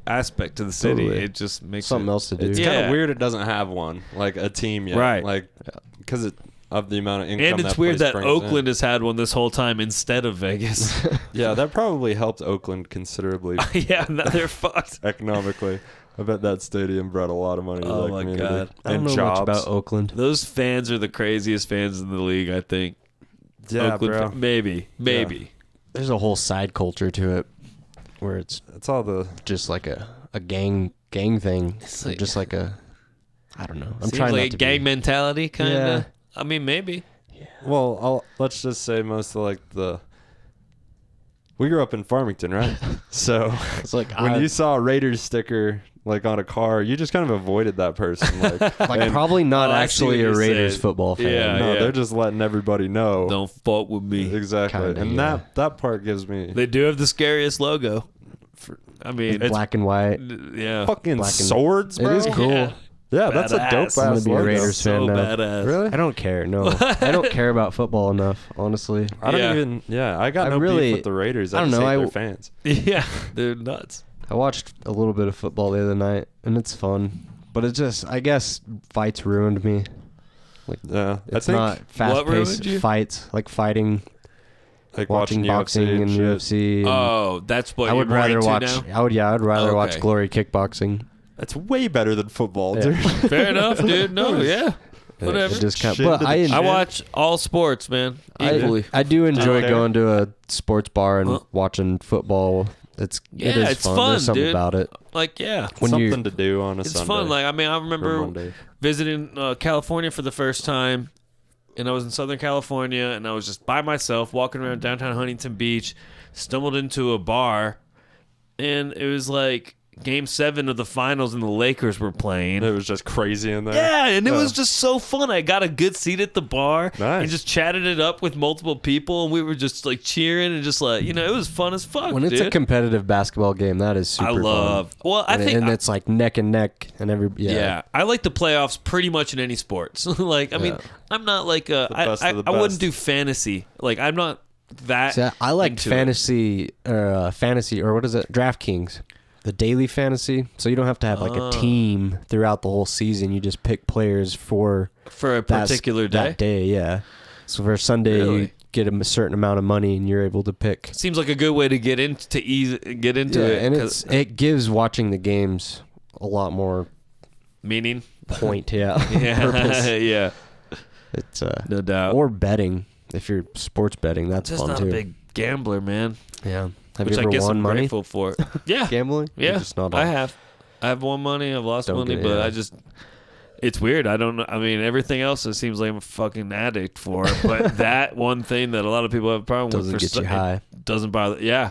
aspect to the city. Totally. It just makes Something it, else to do. it's Yeah. kind of weird. It doesn't have one like a team yet, Right. Like because of the amount of income. And it's weird place that brings Oakland has had one this whole time instead of Vegas. in. Yeah, that probably helped Oakland considerably Yeah, now they're fucked. economically. I bet that stadium brought a lot of money to Oh that my community. God. I don't And know jobs. much about Oakland. Those fans are the craziest fans in the league, I think. Yeah, Oakland bro. maybe. There's a whole side culture to it, where it's It's all the just like a gang thing. It's Or like- just like a, I don't know. I'm Seems trying like not a to gang be, mentality, kind of. Yeah. I mean, maybe. let's just say most of like the. We grew up in Farmington, right? So It's like when you saw a Raiders sticker like on a car, you just kind of avoided that person. Like, like probably not Oh, I see actually what a you're Raiders saying. football fan. Yeah. no, they're just letting everybody know. Don't fuck with me. Exactly, Kinda, and yeah. that part gives me They do have the scariest logo. I mean, It's black and white. yeah. fucking black and- swords, It bro. is cool. Yeah. Yeah, that's a Badass. dope I'm gonna ass be a logo. Raiders So fan now. badass. Really? I don't care. No, I don't care about football enough. Honestly, I don't Yeah. even. Yeah, I got I no really- beef with the Raiders. I I don't just know, hate I their w- fans. Yeah, they're nuts. I watched a little bit of football the other night, and it's fun. But it just, I guess, fights ruined me. Like, Yeah, it's I think not fast-paced ruined you? fights, like fighting, like watching boxing UFC and shit. UFC. and Oh, that's what I would you're right rather to watch. now? I'd rather watch Okay. Glory kickboxing. That's way better than football, Yeah. dude. Fair enough, dude. No, yeah. Whatever. It just kind Shit but to the I, chin. I watch all sports, man. Equally. I do enjoy Okay. going to a sports bar and Huh? watching football. It Yeah, is it's fun. fun, There's something dude. about it. Like, yeah. When Something you to do on a It's Sunday. fun. Like, I mean, I or remember Monday. visiting California for the first time, and I was in Southern California, and I was just by myself walking around downtown Huntington Beach, stumbled into a bar, and it was like Game 7 of the finals, and the Lakers were playing. It was just crazy in there. Yeah, and it Yeah. was just so fun. I got a good seat at the bar Nice. and just chatted it up with multiple people, and we were just like cheering and just like, it was fun as fuck. when it's dude. a competitive basketball game, that is super I love. fun. Well, I think and it's like neck and neck, and yeah, I like the playoffs pretty much in any sports. Like, I mean, Yeah. I'm not like I best of the wouldn't best. do fantasy. Like, I'm not that. See, I like into it. fantasy or what is it? DraftKings. The daily fantasy, so you don't have to have like a team throughout the whole season. You just pick players for for a that- particular day. That day, yeah. So for Sunday, you Really? get a certain amount of money, and you're able to pick. Seems like a good way to get into it. and 'cause- it gives watching the games a lot more meaning. point. Yeah, Yeah, yeah, It's no doubt. or betting if you're sports betting. That's just fun not too. a big gambler, man. Yeah. Have Which you I ever guess won I'm money grateful for. Yeah, gambling? yeah. You're just not I have won money. I've lost Don't money, get- but yeah. I just. It's weird. I don't know. I mean, everything else it seems like I'm a fucking addict for, but that one thing that a lot of people have a problem Doesn't with get you high. it doesn't bother. Yeah,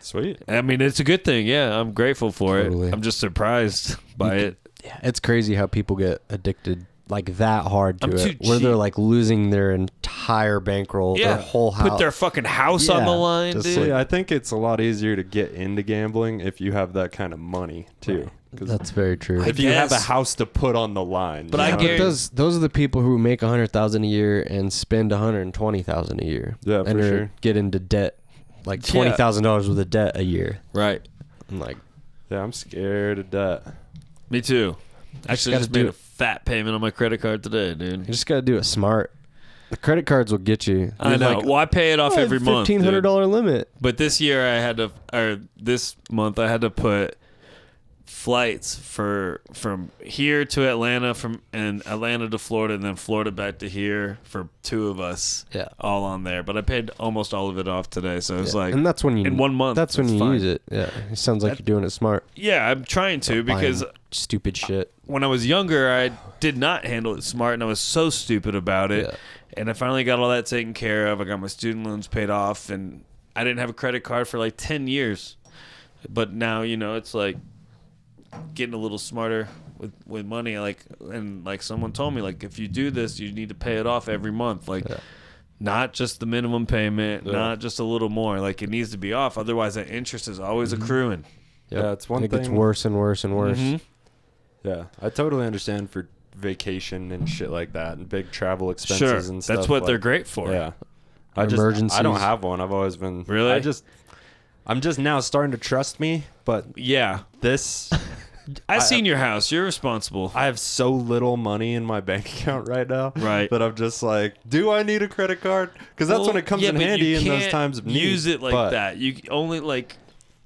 Sweet. I mean, it's a good thing. Yeah, I'm grateful for Totally. it. I'm just surprised by it. Yeah, it's crazy how people get addicted like that hard to I'm it, too where they're cheap. like losing their entire bankroll, Yeah, their whole house. put their fucking house on Yeah, the line, just dude. like- See, I think it's a lot easier to get into gambling if you have that kind of money too. 'Cause That's very true. I if you have a guess. house to put on the line. But you I know? But guarantee- those are the people who make $100,000 a year and spend $120,000 a year. Yeah, and for sure. get into debt, like Yeah. $20,000 worth of debt a year. Right. I'm like, Yeah, I'm scared of that. Me too. Actually, gotta just do made a it. fat payment on my credit card today, you dude. just got to do it smart. The credit cards will get you. I know. Well, I pay it off every month. $1,500 limit. But this year this month I had to put flights from here to Atlanta, and Atlanta to Florida, and then Florida back to here for 2 of us. Yeah. All on there. But I paid almost all of it off today, so it's like, and that's when you in 1 month. That's when you fine. use it. Yeah, it sounds like you're doing it smart. Yeah, I'm trying to because Buying stupid shit. when I was younger, I did not handle it smart, and I was so stupid about it. Yeah. And I finally got all that taken care of. I got my student loans paid off, and I didn't have a credit card for like 10 years. But now, it's like getting a little smarter with money. Like someone told me, like, if you do this, you need to pay it off every month. Like, not just the minimum payment, not just a little more. Like, it needs to be off. Otherwise, that interest is always accruing. Yeah, it's one It thing. gets worse and worse and worse. Yeah, I totally understand for vacation and shit like that and big travel expenses and stuff. That's what they're great for. Yeah. Emergencies. I don't have one. I've always been Really? I'm just now starting to trust me, but Yeah. this I seen your house. You're responsible. I have so little money in my bank account right now. Right. That I'm just like, do I need a credit card? Because that's when it comes in but handy you in those can't times of need. use it like but that. You only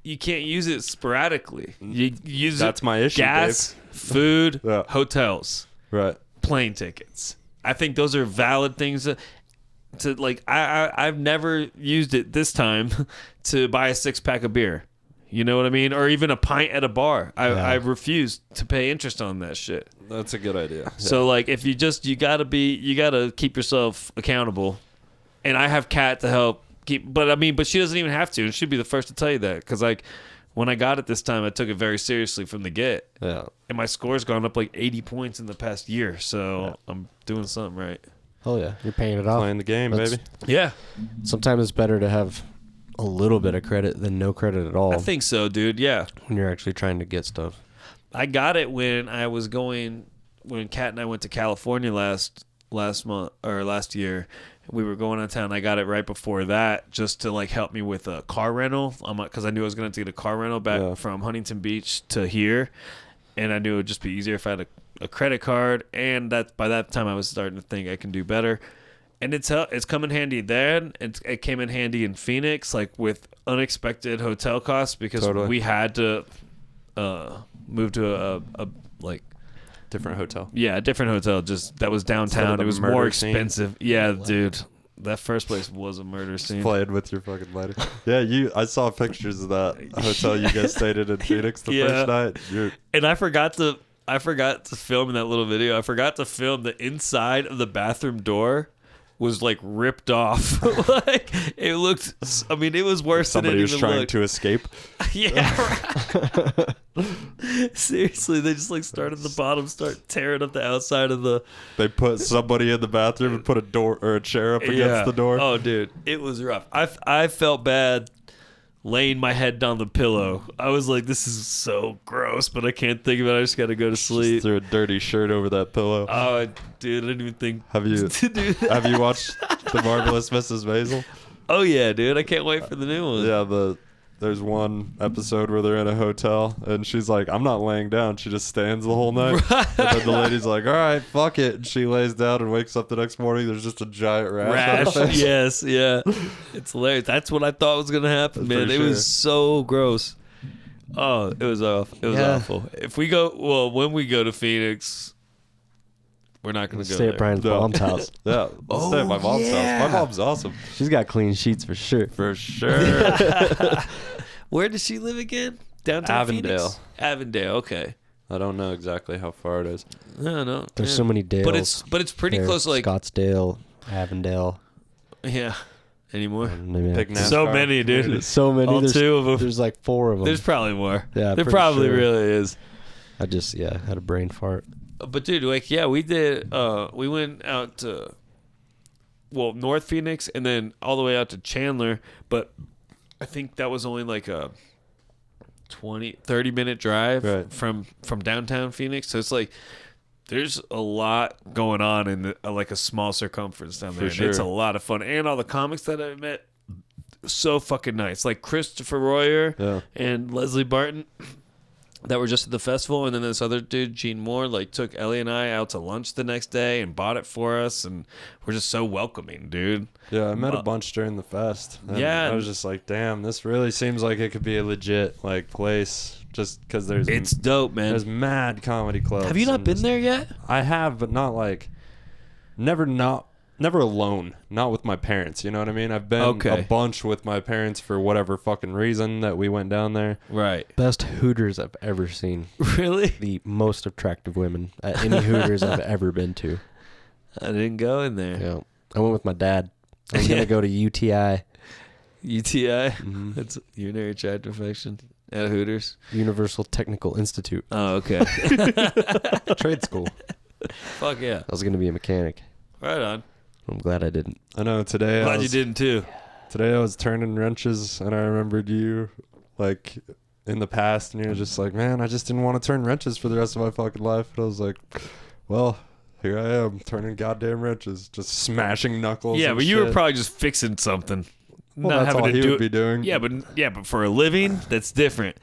you can't use it sporadically. You use That's it my issue, gas, food, Yeah. hotels, Right. plane tickets. I think those are valid things to like. I've never used it this time to buy a 6-pack of beer. You know what I mean? Or even a pint at a bar. I refuse to pay interest on that shit. That's a good idea. So like, if you gotta keep yourself accountable. And I have Kat to help keep, but she doesn't even have to, and she'd be the first to tell you that. Because like, when I got it this time, I took it very seriously from the get. Yeah. And my score's gone up like 80 points in the past year. So I'm doing something right. Oh yeah, you're paying it off. Playing the game, baby. Yeah. Sometimes it's better to have a little bit of credit than no credit at all I think so, dude. Yeah. when you're actually trying to get stuff. I got it when Kat and I went to California last month or last year. We were going out of town. I got it right before that, just to like help me with a car rental. Because I knew I was going to get a car rental back from Huntington Beach to here, and I knew it would just be easier if I had a credit card. And that by that time, I was starting to think I can do better. And it's come in handy then. It came in handy in Phoenix, like with unexpected hotel costs, because we had to move to a Different hotel. Yeah, a different hotel. Just that was downtown. It was more expensive. Scene. Yeah, dude. That first place was a murder scene. Playing with your fucking lady. Yeah, I saw pictures of that hotel you guys stayed in Phoenix the first night. And I forgot to film in that little video. I forgot to film the inside of the bathroom door was like ripped off. Like it looked. I mean, it was worse Somebody than it was even trying looked. to escape. Yeah. Right. Seriously, they just like start at the bottom, start tearing up the outside of the. They put somebody in the bathroom and put a door or a chair up against the door. Oh, dude, it was rough. I felt bad laying my head down the pillow. I was like, this is so gross, but I can't think of it. I just got to go to sleep. Just threw a dirty shirt over that pillow. Oh, dude, I didn't even think Have you to do that. have you watched The Marvelous Mrs. Basil? Oh yeah, dude, I can't wait for the new one. Yeah, there's one episode where they're in a hotel and she's like, I'm not laying down. She just stands the whole night. And then the lady's like, all right, fuck it. And she lays down and wakes up the next morning. There's just a giant rash. on her face. Yes, yeah. It's hilarious. That's what I thought was gonna happen, man. It For was so gross. Oh, it was awful. It was awful. When we go to Phoenix, we're not gonna go Stay there. at Brian's No. mom's house. Yeah, let's stay at my mom's house. My mom's awesome. She's got clean sheets for sure. For sure. Where does she live again? Downtown Avondale. Phoenix? Avondale. Okay. I don't know exactly how far it is. No. There's so many Dales. But it's pretty there. close. Like Scottsdale, Avondale. yeah. Anymore? Maybe Big not. So NASCAR many, dude. community. So many. All There's, two of them. There's like 4 of them. There's probably more. Yeah, there pretty probably sure. really is. I just had a brain fart. But dude, like we did. We went out to North Phoenix and then all the way out to Chandler. But I think that was only like a 30 minute drive from downtown Phoenix. So it's like there's a lot going on in like a small circumference down there. For sure. And it's a lot of fun, and all the comics that I met, so fucking nice. Like Christopher Royer and Leslie Barton. that were just at the festival, and then this other dude, Gene Moore, like took Ellie and I out to lunch the next day and bought it for us, and we're just so welcoming, dude. Yeah, I met a bunch during the fest. And Yeah. I was just like, damn, this really seems like it could be a legit like place, just because It's dope, man. there's mad comedy clubs. Have you not and been just- there yet? I have, but not like, never alone, not with my parents. You know what I mean? I've been Okay. a bunch with my parents for whatever fucking reason that we went down there. Right. Best Hooters I've ever seen. Really? The most attractive women at any Hooters I've ever been to. I didn't go in there. Yeah. I went with my dad. I was going to go to UTI, UTI? That's urinary tract infection at Hooters. Universal Technical Institute. Oh, okay. Trade school. Fuck yeah. I was going to be a mechanic. Right on. I'm glad I didn't. I know today. Glad you didn't too. Today I was turning wrenches, and I remembered you, like, in the past, and you were just like, man, I just didn't want to turn wrenches for the rest of my fucking life. And I was like, well, here I am turning goddamn wrenches, just smashing knuckles. Yeah, and but you were shit. probably just fixing something. Well, that's all he would be doing. Yeah, but for a living, that's different.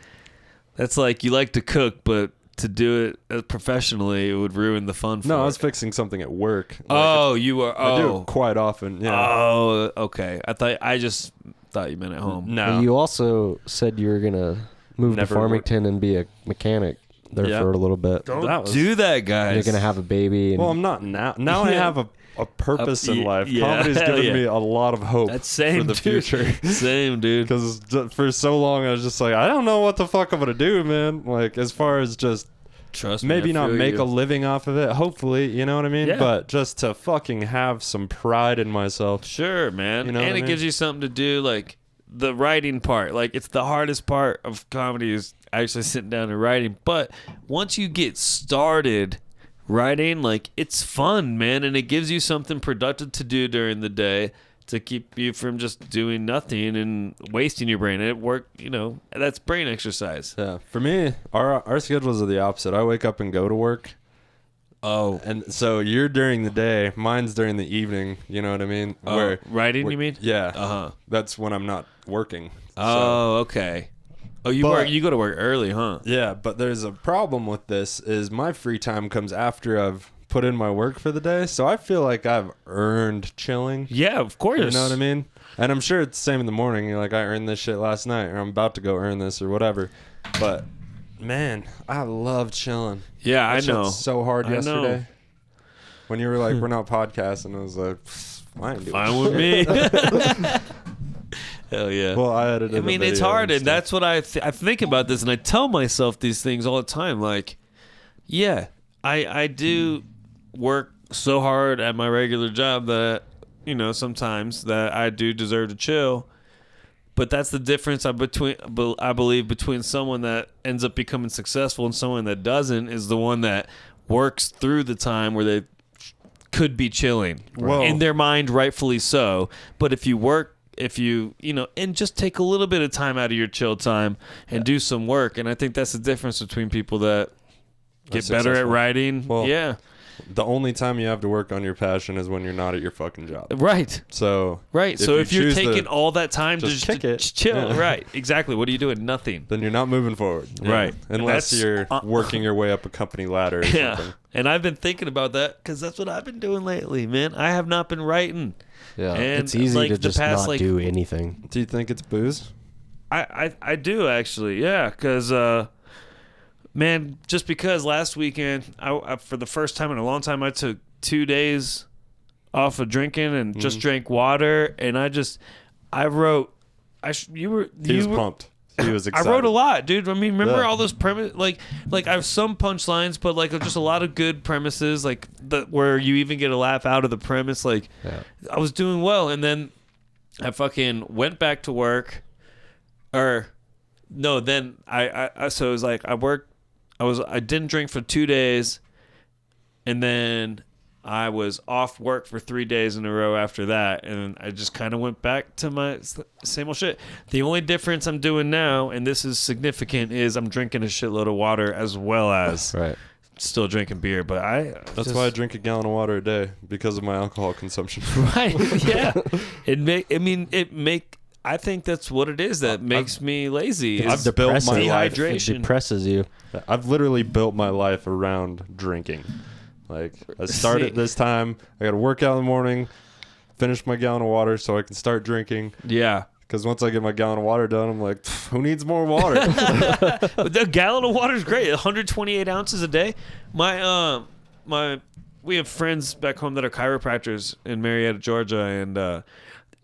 That's like you like to cook, but to do it professionally, it would ruin the fun for No, I it. was fixing something at work. Like, Oh, you were. I do Oh, it quite often. Yeah. oh, okay. I just thought you meant at home. No. And you also said you were going to move Never to Farmington and be a mechanic there Yeah. for a little bit. Don't That was- do that, And guys. you're going to have a baby. And Well, I'm not now. Now I Yeah. have a purpose in life. yeah, Comedy's hell given yeah. me a lot of hope That's same for the dude. future. Same, dude. Because for so long I was just like, I don't know what the fuck I'm gonna do, man. Like as far as just Trust me. maybe I not feel make you. a living off of it. Hopefully, you know what I mean. Yeah. But just to fucking have some pride in myself. Sure, man. You know and what it I mean? gives you something to do, like the writing part. Like it's the hardest part of comedy is actually sitting down and writing. But once you get started writing, like it's fun, man, and it gives you something productive to do during the day to keep you from just doing nothing and wasting your brain. And it worked, that's brain exercise. Yeah. For me, our schedules are the opposite. I wake up and go to work. Oh. And so you're during the day, mine's during the evening. You know what I mean? Writing, you mean? Yeah. Uh-huh. That's when I'm not working. Oh, okay. Oh, you go to work early, huh? Yeah, but there's a problem with this is my free time comes after I've put in my work for the day. So I feel like I've earned chilling. Yeah, of course. You know what I mean? And I'm sure it's the same in the morning. You're like, I earned this shit last night, or I'm about to go earn this, or whatever. But, man, I love chilling. Yeah, I That shit know. was so hard I know. yesterday. When you were like, we're not podcasting, I was like, fine, dude. Fine with me. Hell yeah. Well, I edited I mean, a it's video hard, and stuff. that's what I think about this, and I tell myself these things all the time. Like, yeah, I do work so hard at my regular job that sometimes that I do deserve to chill. But that's the difference I believe between someone that ends up becoming successful and someone that doesn't is the one that works through the time where they could be chilling Well- in their mind, rightfully so. But if you work. If you and just take a little bit of time out of your chill time and do some work. And I think that's the difference between people that get better at successful. writing. Well, yeah. The only time you have to work on your passion is when you're not at your fucking job. Right. So Right. So if you're choose to taking all that time to just kick it. chill. Yeah. Right. Exactly. What are you doing? Nothing. then you're not moving forward. Right. Unless That's- you're working your way up a company ladder or Yeah. something. And I've been thinking about that because that's what I've been doing lately, man. I have not been writing. yeah, and, it's easy like, to the just past, not do anything. Do you think it's booze? I do actually, yeah, because man, just because last weekend I for the first time in a long time I took 2 days off of drinking and just drank water, and I wrote. He was pumped. He was I excited. wrote a lot, dude. I mean, remember Yeah. all those like I have some punchlines, but like just a lot of good premises, like where you even get a laugh out of the premise. Like Yeah. I was doing well, and then I fucking went back to work, or no, then I so it was like I didn't drink for 2 days, and then I was off work for 3 days in a row after that, and I just kind of went back to my same old shit. The only difference I'm doing now, and this is significant, is I'm drinking a shitload of water as well as Right. still drinking beer. But That's why I drink a gallon of water a day, because of my alcohol consumption. right, yeah. I think that's what it is that makes me lazy. Is I've built my life. It dehydration. depresses you. I've literally built my life around drinking. Like, I start at this time. I got to work out in the morning, finish my gallon of water so I can start drinking. Yeah. Because once I get my gallon of water done, I'm like, who needs more water? But the gallon of water is great. 128 ounces a day. We have friends back home that are chiropractors in Marietta, Georgia, and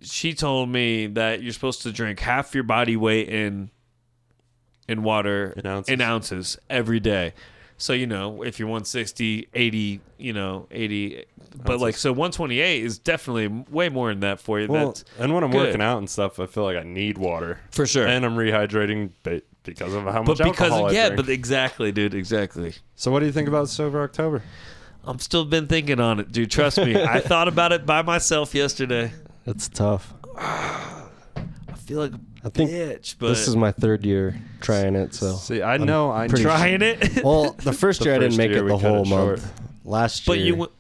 she told me that you're supposed to drink half your body weight in water in ounces every day. So, if you're 160, 80, 80. But, so 128 is definitely way more than that for you. Well, That's and when I'm good. working out and stuff, I feel like I need water. For sure. And I'm rehydrating because of how much But because, alcohol I drink. but exactly, dude, exactly. So what do you think about Sober October? I'm still been thinking on it, dude. Trust me. I thought about it by myself yesterday. It's tough. I feel like I think bitch, but this is my third year trying it, so See, I know I'm pretty trying it. well, the first year I didn't first make year it we the cut whole it short. month. Last year, But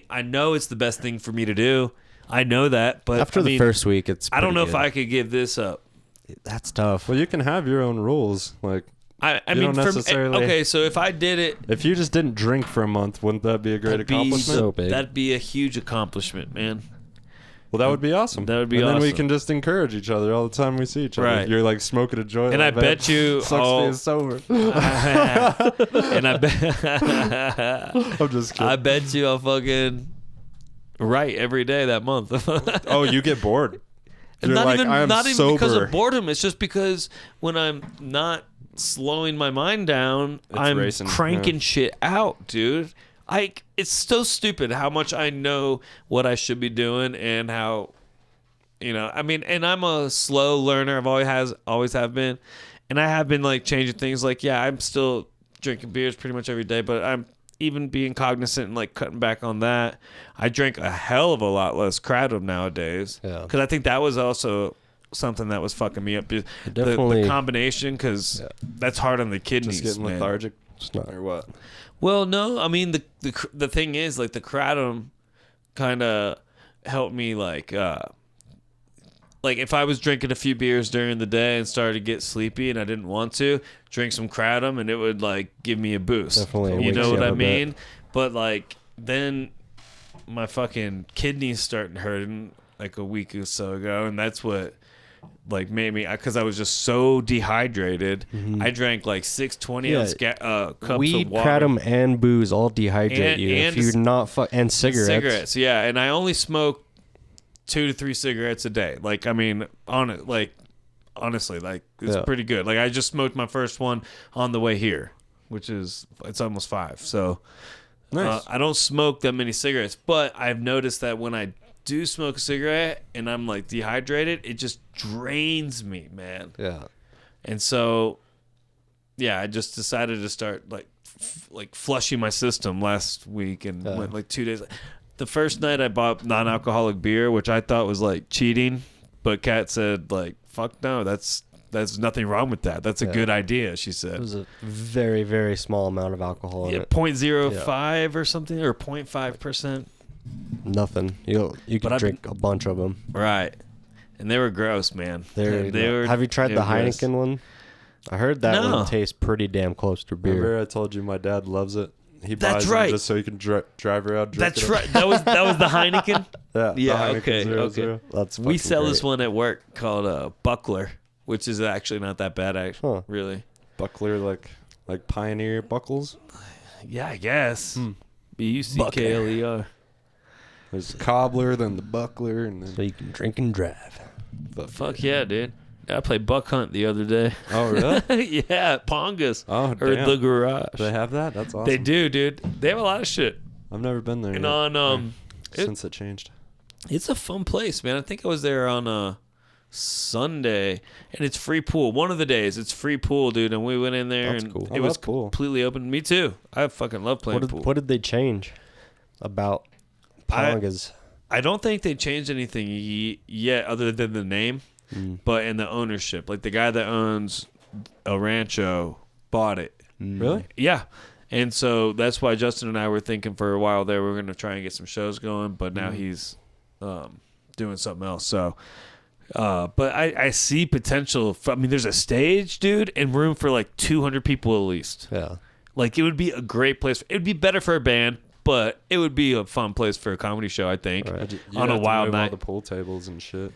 I know it's the best thing for me to do. I know that, but after the first week, it's. I don't know pretty if I could give this up. good. That's tough. Well, you can have your own rules. Like, I You mean, don't necessarily- okay. So if I did it, if you just didn't drink for a month, wouldn't that be a great that'd be accomplishment? so big. That'd be a huge accomplishment, man. Well, that would be awesome. That would be and then we awesome. can just encourage each other all the time we see each other. Right. You're like smoking a joint. And I like, bet you sucks all- being sober. And I bet, I'm just kidding. I bet you I'll fucking write every day that month. Oh, you get bored. And You're like, I am not even sober. because of boredom. It's just because when I'm not slowing my mind down, I'm racing, cranking yeah. shit out, dude. It's so stupid how much I know what I should be doing and how, and I'm a slow learner. I've always have been, and I have been like changing things. Like, yeah, I'm still drinking beers pretty much every day, but I'm even being cognizant and like cutting back on that. I drink a hell of a lot less kratom nowadays because I think that was also something that was fucking me up. Definitely. The combination, because that's hard on the kidneys. Just getting man. lethargic. It's not. Or what? Well, no, I mean the thing is, like, the kratom kind of helped me like if I was drinking a few beers during the day and started to get sleepy and I didn't want to drink some kratom, and it would like give me a boost. Definitely you know wakes what you I up a bit. mean? But like then my fucking kidneys started hurting like a week or so ago, and that's what like made me, because I was just so dehydrated. I drank like 620 ounce cups Weed, of water. kratom, and booze all dehydrate you. And If you're not and cigarettes. Yeah, and I only smoke 2 to 3 cigarettes a day. Like, I mean, honestly, like, it's pretty good. Like, I just smoked my first one on the way here, which is, it's almost 5. So Nice. I don't smoke that many cigarettes, but I've noticed that when I do smoke a cigarette and I'm like dehydrated, it just drains me, man. Yeah. And so, yeah, I just decided to start like flushing my system last week, and went like 2 days. The first night I bought non-alcoholic beer, which I thought was like cheating, but Kat said like, "Fuck no, that's nothing wrong with that. That's a good idea," she said. It was a very, very small amount of alcohol in it. 0.05 or something, or 0.5%. Nothing. You But can I've drink a bunch of them. Right. And they were gross, man. They were. Have you tried they the were gross. Heineken one? I heard that No. one tastes pretty damn close to beer. Remember I told you my dad loves it? He That's buys right. them just so he can drive around drinking That's it. right. That was the Heineken. Yeah. the Yeah, Heineken okay, 0.0. That's We fucking sell great. this one at work called Buckler, which is actually not that bad, actually. Huh. Really. Buckler, like Pioneer buckles. Yeah, I guess. Buckler. There's the cobbler, then the buckler, and So then you can drink and drive. Fuck yeah, dude. I played buck hunt the other day. Oh really? Yeah, at Pongus. Oh Or damn. the garage. Do they have that? That's awesome. They do, dude. They have a lot of shit. I've never been there And yet. on since it changed. it's a fun place, man. I think I was there on a Sunday, and it's free pool. One of the days, it's free pool, dude. And we went in there, That's and cool. I it was love pool. completely open. Me too. I fucking love playing pool. What did they change about Pongas? I don't think they changed anything yet, other than the name, but in the ownership. Like the guy that owns El Rancho bought it. Really? Yeah. And so that's why Justin and I were thinking for a while there we were going to try and get some shows going, but now he's doing something else. So But I see potential. I mean, there's a stage, dude, and room for like 200 people at least. Yeah. Like, it would be a great place. It would be better for a band, but it would be a fun place for a comedy show, I think, on a wild night. All the pool tables and shit.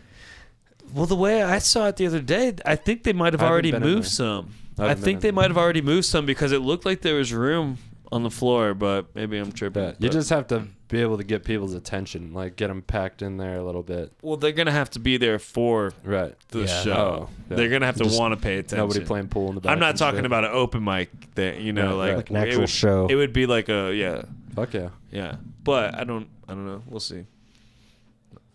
Well, the way I saw it the other day, I think they might have already moved some. I think they might have already moved some because it looked like there was room on the floor, but maybe I'm tripping. Yeah, you just have to be able to get people's attention, like get them packed in there a little bit. Well, they're gonna have to be there for the show. Oh, yeah. They're gonna have to want to pay attention. Nobody playing pool in the back. I'm not and talking shit. about an open mic that Like an actual show. It would be like a Fuck yeah. yeah. But I don't know. We'll see.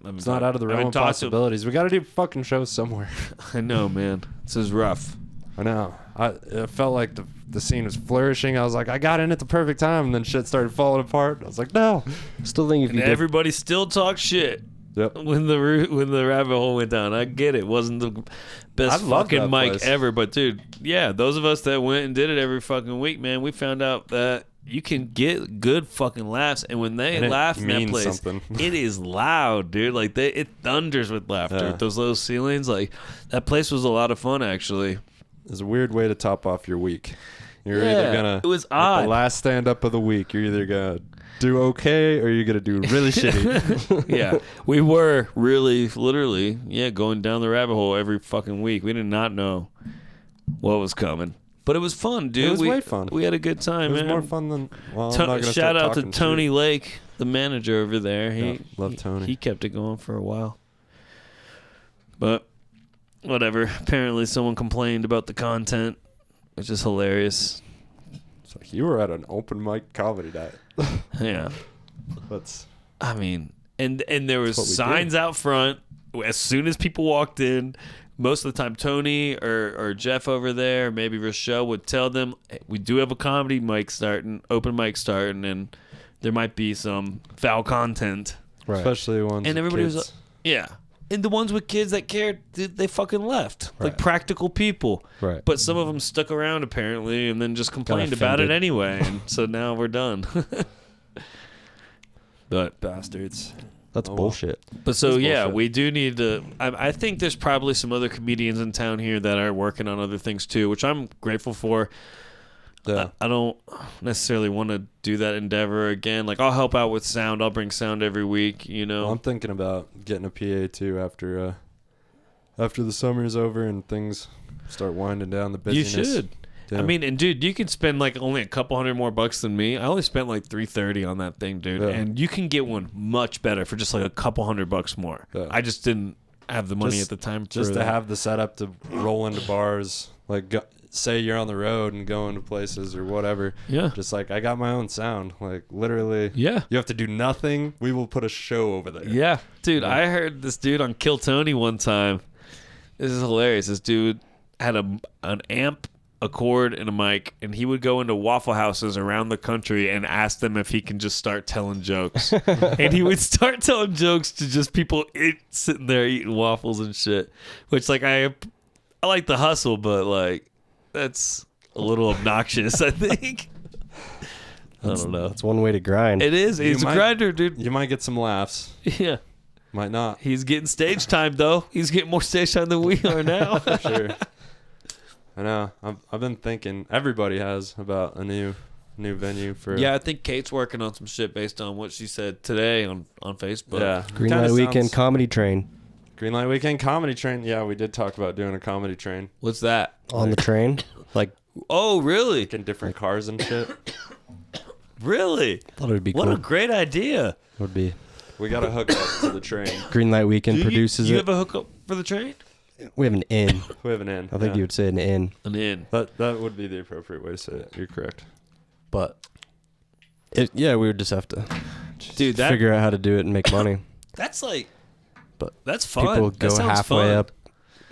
It's not out of the realm of possibilities. We got to do fucking shows somewhere. I know, man. This is rough. I know. It felt like the scene was flourishing. I was like, I got in at the perfect time, and then shit started falling apart. I was like, no. Still think if And you everybody still talks shit. Yep. When the rabbit hole went down, I get it. Wasn't the best I love fucking that mic place. ever, but dude, yeah, those of us that went and did it every fucking week, man, we found out that you can get good fucking laughs, and when they And it laugh in that means place, something. it is loud, dude. Like it thunders with laughter. Yeah. With those low ceilings, like that place was a lot of fun, actually. It's a weird way to top off your week. You're Yeah, either gonna. it was at odd. The last stand up of the week, you're either gonna do okay or you're gonna do really shitty. Yeah, we were really, literally, going down the rabbit hole every fucking week. We did not know what was coming, but it was fun, dude. It was way fun. We had a good time, It was man. more fun than. Well, I'm not gonna Shout start out to talking Tony shit. Lake, the manager over there. Yeah, love Tony. He kept it going for a while, but whatever. Apparently, someone complained about the content, which is hilarious. It's like, you were at an open mic comedy night. Yeah. That's. I mean, and there was what we signs out front as soon as people walked in. Most of the time, Tony or Jeff over there, or maybe Rochelle would tell them, hey, we do have a comedy mic starting, open mic starting, and there might be some foul content. Right. Especially ones. And with everybody kids. was, yeah. And the ones with kids that cared, they fucking left. Like Right. practical people. Right. But some of them stuck around, apparently, and then just complained about it offended. anyway. And so now we're done. But bastards. That's Oh, well. bullshit. But so, That's yeah, bullshit. we do need to. I think there's probably some other comedians in town here that are working on other things too, which I'm grateful for. Yeah. I don't necessarily want to do that endeavor again. Like, I'll help out with sound. I'll bring sound every week, you know. Well, I'm thinking about getting a PA too after the summer's over and things start winding down. The You busyness. should. Yeah. I mean, and dude, you can spend like only a couple $100 more than me. I only spent like $330 on that thing, dude. Yeah. And you can get one much better for just like a couple $100 more. Yeah. I just didn't have the money at the time. just for to that. have the setup to roll into bars, like say you're on the road and going to places or whatever. Yeah. Just like I got my own sound. Like literally. Yeah. You have to do nothing. We will put a show over there. Yeah, dude, Yeah. I heard this dude on Kill Tony one time. This is hilarious. This dude had an amp, a cord, and a mic, and he would go into Waffle Houses around the country and ask them if he can just start telling jokes. And he would start telling jokes to just people sitting there eating waffles and shit. Which, like, I like the hustle, but like that's a little obnoxious, I think. I don't know. That's one way to grind. It is. You He's a might- grinder, dude. You might get some laughs. Yeah. Might not. He's getting stage time, though. He's getting more stage time than we are now. For sure. I know. I've been thinking. Everybody has about a new venue for. Yeah, I think Kate's working on some shit based on what she said today on Facebook. Yeah. Greenlight Kinda Weekend sounds- Comedy Train. Greenlight Weekend Comedy Train. Yeah, we did talk about doing a comedy train. What's that? On the train? Like, Oh, really? Like in different cars and shit. Really? thought it would be What cool. a great idea. Would be. We got to hook up to the train. Greenlight Weekend produces you it. have a hookup for the train? We have an inn. We have an inn. I think you would say an inn. An inn. That would be the appropriate way to say it. You're correct. But, yeah, we would just have to Dude, figure out how to do it and make money. that's like, But that's fun. people That go sounds halfway fun.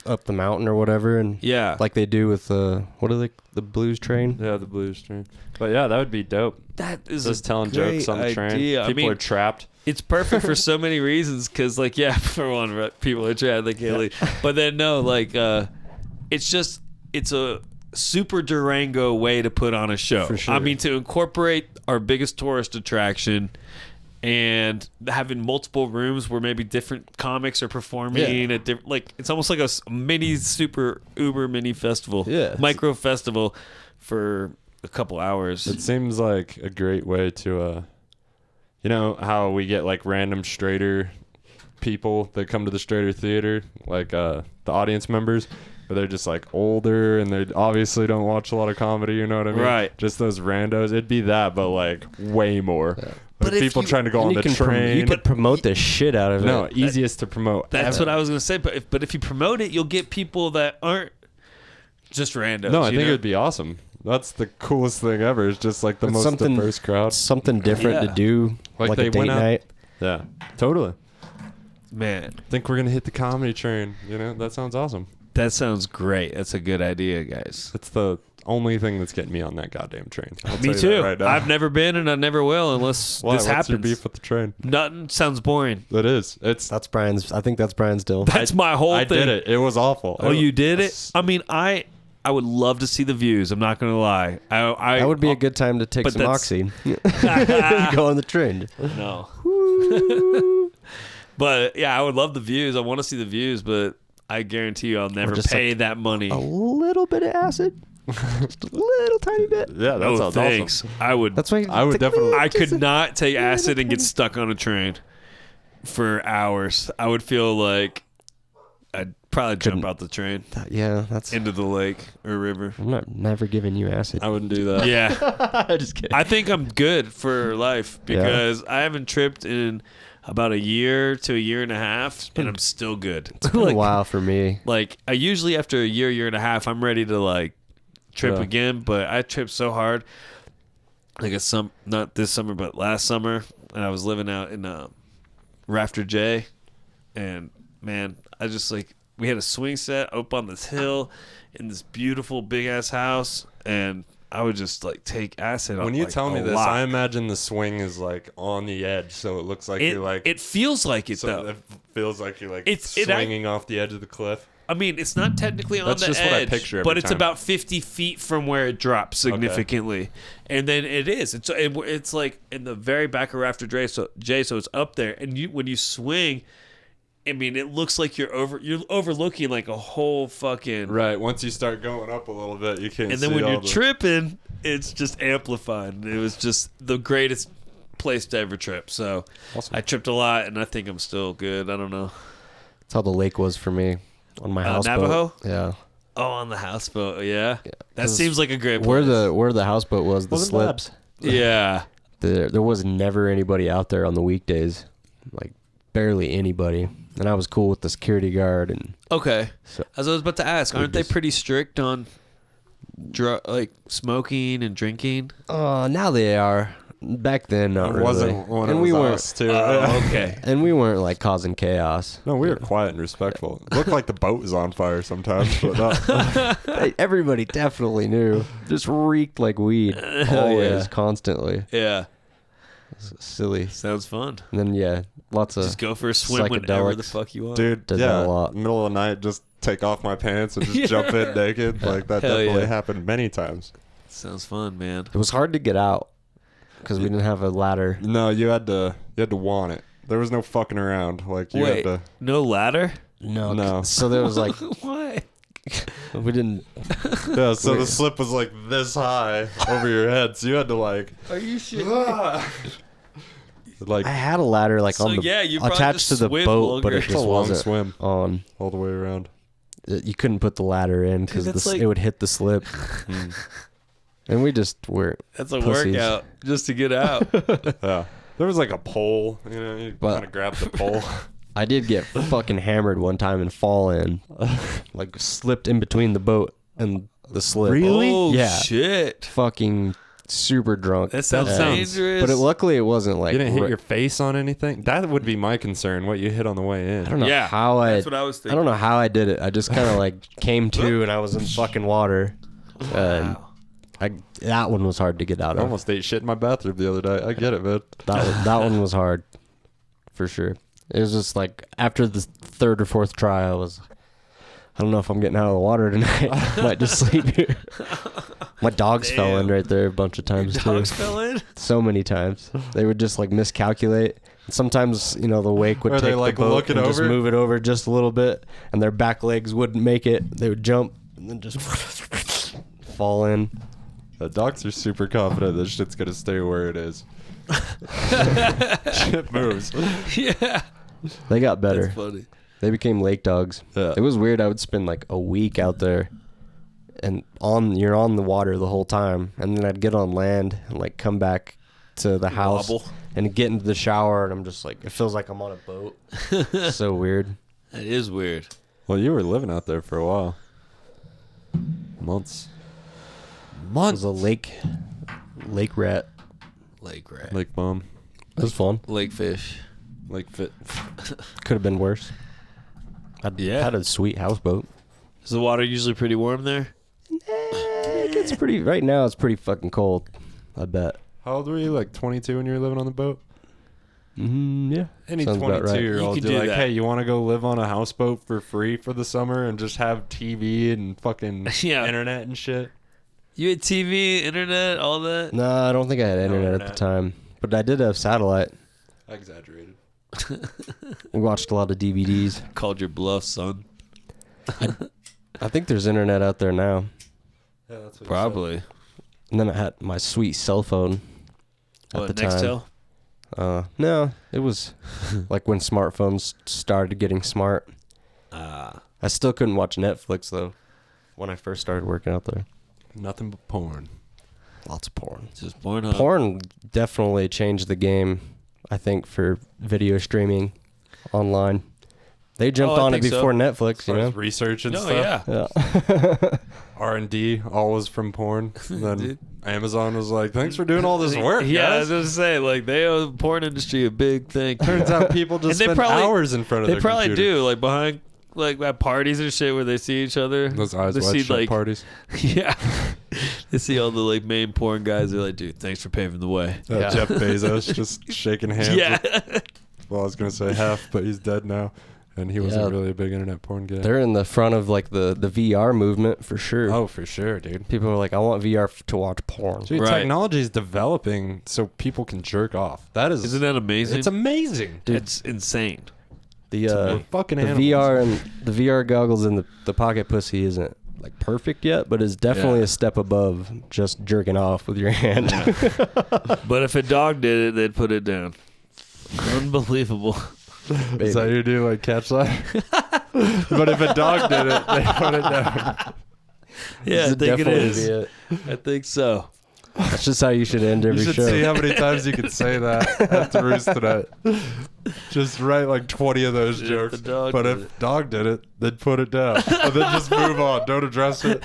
up the mountain or whatever, and Yeah. like they do with what are they, the blues train? Yeah, the blues train. But yeah, that would be dope. That is Just a telling great jokes on the train. idea. People are trapped. It's perfect for so many reasons because, like, yeah, for one, right, people are trying they can't leave. But then, no, like, it's a super Durango way to put on a show. For sure. I mean, to incorporate our biggest tourist attraction and having multiple rooms where maybe different comics are performing at different, like it's almost like a mini super uber mini festival, micro festival for a couple hours. It seems like a great way to, you know how we get like random straighter people that come to the straighter theater, like the audience members, but they're just like older and they obviously don't watch a lot of comedy, you know what I mean? Right. Just those randos. It'd be that, but like way more. Yeah. But people trying to go on the train. You could promote the shit out of it. No, easiest to promote. That's what I was gonna say. But if you promote it, you'll get people that aren't just randos. No, I think it would be awesome. That's the coolest thing ever. It's just like the most diverse crowd. Something different to do, like they a date went out. night. Yeah, totally. Man, I think we're gonna hit the comedy train. You know, that sounds awesome. that sounds great. That's a good idea, guys. It's the only thing that's getting me on that goddamn train. I'll Me tell you too. that right now. I've never been, and I never will unless Why? this What's happens. your beef with the train? Nothing sounds boring. It is. It's. That's Brian's. I think that's Brian's deal. That's my whole I thing. did it. It was awful. Oh, you did it? I mean, I would love to see the views. I'm not going to lie. That would be a good time to take but some that's- oxy. Go on the train. No. But yeah, I would love the views. I want to see the views, but I guarantee you I'll never just pay that money. A little bit of acid. Just a little tiny bit. Yeah, that sounds thanks. awesome. I would. That's why I would definitely. I could not take acid and get stuck on a train for hours. I would feel like I'd probably jump out the train Yeah, that's. into the lake or river. I'm not never giving you acid. I wouldn't do that. Yeah, Just kidding. I think I'm good for life because I haven't tripped in about a year to a year and a half, and I'm still good. It's been a while for me. Like I usually after a year and a half, I'm ready to like trip again. But I tripped so hard, like not this summer, but last summer, and I was living out in Rafter J, and man, I just like we had a swing set up on this hill in this beautiful big ass house, and I would just like take acid. When you like, tell me a this, lot. I imagine the swing is like on the edge, so it looks like you're like. It feels like it so though. it feels like you're like It's- swinging off the edge of the cliff. I mean, it's not technically on That's the just edge, what I picture every but it's time. about 50 feet from where it drops significantly, and then it is. It's like in the very back of Rafter J, so it's up there, and when you swing, I mean, it looks like you're overlooking like a whole fucking Right. Once you start going up a little bit, you can't. and then see when all you're the, tripping, it's just amplified. It was just the greatest place to ever trip. So Awesome. I tripped a lot, and I think I'm still good. I don't know. That's how the lake was for me on my houseboat. Navajo? Yeah. Oh, on the houseboat, yeah. That 'Cause seems like a great place. Where the houseboat was, the Wasn't bad. slips. Yeah. There was never anybody out there on the weekdays, like barely anybody. And I was cool with the security guard and Okay. So- As I was about to ask, aren't they just- pretty strict on like smoking and drinking? now they are. Back then, not It really. wasn't one and of we weren't. us too. Okay. And we weren't like causing chaos. No, we were quiet and respectful. It looked like the boat was on fire sometimes, but not. Hey, everybody definitely knew. Just reeked like weed, always, constantly. Yeah. Silly. Sounds fun. And then lots of Just go for a swim whenever the psychedelics. fuck you want. Dude, Did that a lot. middle of the night, just take off my pants and just jump in naked. Like that Hell definitely yeah. happened many times. Sounds fun, man. It was hard to get out because we didn't have a ladder. No, you had to want it. There was no fucking around. Like you Wait, had to. no ladder? No. So there was like Why? we didn't. Yeah, so the slip was like this high over your head, so you had to like. Are you shit? Like I had a ladder like So, on the yeah, you probably attached to just the swim boat, but longer. it it's a just long wasn't swim on. all the way around. You couldn't put the ladder in because that's like- it would hit the slip. And we just were. That's a pussies. workout just to get out. Yeah, there was like a pole. You know, you But- kind of grab the pole. I did get fucking hammered one time and fall in, like slipped in between the boat and the slip. Oh, Yeah. shit. Fucking super drunk. That sounds And- dangerous. But luckily it wasn't like You didn't hit your face on anything. That would be my concern. What you hit on the way in. I don't know Yeah, how that's what I was thinking. don't know how I did it. I just kind of like came to and I was in fucking water. And that one was hard to get out I of. almost ate shit in my bathroom the other day. I get it, man. That one was hard, for sure. It was just like after the third or fourth try, I was I don't know if I'm getting out of the water tonight. Might just sleep here. My dogs fell in right there a bunch of times too. Dogs fell in? So many times. They would just like miscalculate. Sometimes, the wake would Or take they, like, the boat look it and just over? move it over just a little bit, and their back legs wouldn't make it. They would jump and then just fall in. The dogs are super confident that shit's gonna stay where it is. Shit moves. Yeah. They got better. That's funny. They became lake dogs. Yeah. It was weird. I would spend like a week out there, and you're on the water the whole time, and then I'd get on land and like come back to the house Wobble. and get into the shower, and I'm just like, it feels like I'm on a boat. So weird. That is weird. Well, you were living out there for a while. Months. It was a lake rat. Lake rat. Lake bomb. It was fun. Lake fish. Lake fit. Could have been worse. I had a sweet houseboat. Is the water usually pretty warm there? It gets pretty. Right now, it's pretty fucking cold. I bet. How old were you? Like 22 when you were living on the boat? Yeah. Any Sounds about right. 22-year-old, You could you're do like, that. hey, you want to go live on a houseboat for free for the summer and just have TV and fucking Yeah. internet and shit? You had TV, internet, all that? No, I don't think I had internet at the internet. time, but I did have satellite. I exaggerated. We watched a lot of DVDs. Called your bluff, son. I think there's internet out there now. Yeah, that's what Probably. And then I had my sweet cell phone at the time. Nextel? No, it was like when smartphones started getting smart. Ah. I still couldn't watch Netflix though when I first started working out there. Nothing but porn. Lots of porn. Just Pornhub. Porn definitely changed the game, I think, for video streaming online. They jumped I on it think so. before Netflix, As you far know? as research and No, stuff. yeah. Yeah. R&D, all was from porn. And then Dude. Amazon was like, thanks for doing all this work, Yeah, I guys. was going to say, like, they owe the porn industry a big thing. Turns out people just And they spend probably- hours in front of They their probably computer. do, like, behind, like, at parties and shit where they see each other. Those eyes they wide see, shut like, parties. Yeah. They see all the, like, main porn guys. They're like, dude, thanks for paving the way. Yeah. Jeff Bezos just shaking hands. Yeah. Well, I was going to say half, but he's dead now. And he wasn't really a big internet porn guy. They're in the front of like the VR movement for sure. Oh, for sure, dude. People are like, I want VR to watch porn. Dude, Right. technology is developing so people can jerk off. That is... Isn't that amazing? It's amazing. Dude. It's insane. The We're fucking the animals. VR and the VR goggles and the pocket pussy isn't like perfect yet, but is definitely Yeah. a step above just jerking off with your hand. But if a dog did it, they'd put it down. Unbelievable. Is that you do, like, catch that? But if a dog did it, they put it down. Yeah, I This would think it definitely is. be it. I think so. That's just how you should end every You should show. see how many times you can say that at Thurs tonight. Just write like 20 of those If jokes. the dog But did if dog did it, then put it down. And then just move on. Don't address it.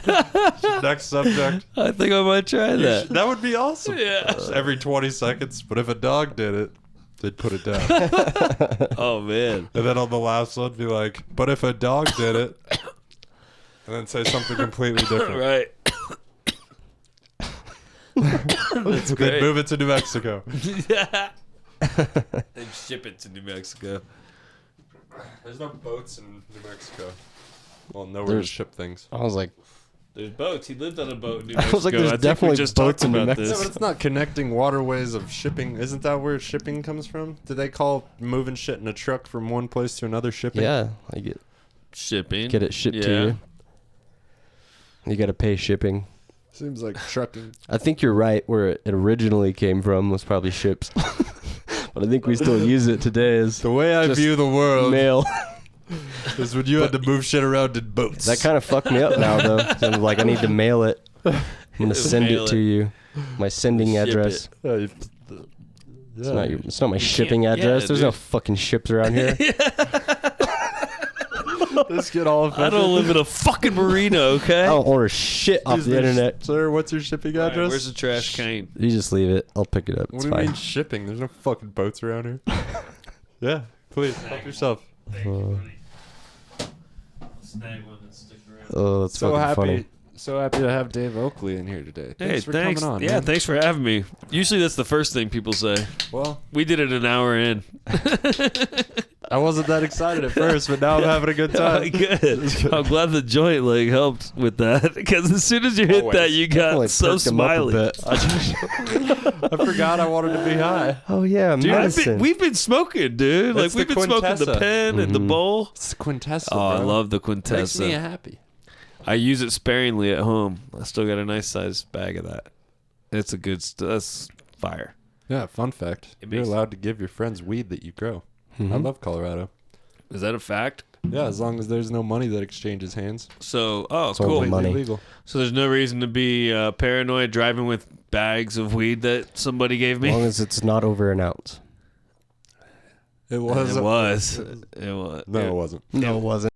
Next subject. I think I might try that. That would be awesome. Yeah. Just every 20 seconds. But if a dog did it, they'd put it down. Oh, man. And then on the last one, be like, but if a dog did it, and then say something completely different. Right. That's Then great. move it to New Mexico. Yeah. And ship it to New Mexico. There's no boats in New Mexico. Well, nowhere There's- to ship things. I was like, There's boats. He lived on a boat in New I Mexico. was like, there's think definitely we just boats talked in New about Mexico. Yeah, but this. it's not connecting waterways of shipping. Isn't that where shipping comes from? Do they call moving shit in a truck from one place to another shipping? yeah, I Shipping. get it shipped to Yeah. you. You got to pay shipping. Seems like trucking. I think you're right. Where it originally came from was probably ships, but I think we still use it today as The way I Just view the world mail. is when you had to move shit around in boats. That kind of fucked me up now, though. So I'm like, I need to mail it. I'm gonna send Mail it to it. you. My sending Ship address. it. It's not your. It's not my shipping can't- address. yeah, There's no dude. fucking ships around here. Let's get all I offended. don't live in a fucking marina, okay? I don't order shit off Is the there- internet. Sir, what's your shipping All right, address? where's the trash can? You just leave it. I'll pick it up. What It's do you fine. mean shipping? There's no fucking boats around here. Yeah, please, help yourself. Oh, that's So fucking happy. funny. So happy to have Dave Oakley in here today. Hey, for thanks. coming on. Yeah, man. thanks for having me. Usually that's the first thing people say. Well, We did it an hour in. I wasn't that excited at first, but now I'm having a good time. Good. I'm glad the joint like helped with that because as soon as you hit that, you got Definitely so perked him up a smiley. bit. I forgot I wanted to be high. Oh yeah, Dude, medicine. we've been smoking, dude. That's Like we've the been smoking the Quintessa. pen and the bowl. It's quintessence. Oh, I bro. love the Makes me Quintessa. happy. I use it sparingly at home. I still got a nice sized bag of that. It's a good. That's fire. Yeah, fun fact. It You're makes- allowed to give your friends weed that you grow. I love Colorado. Is that a fact? Yeah, as long as there's no money that exchanges hands. So, all cool. the money. Legal. So there's no reason to be paranoid driving with bags of weed that somebody gave As me. long as it's not over an ounce. It was. It was. It was. No, it wasn't. No, it wasn't.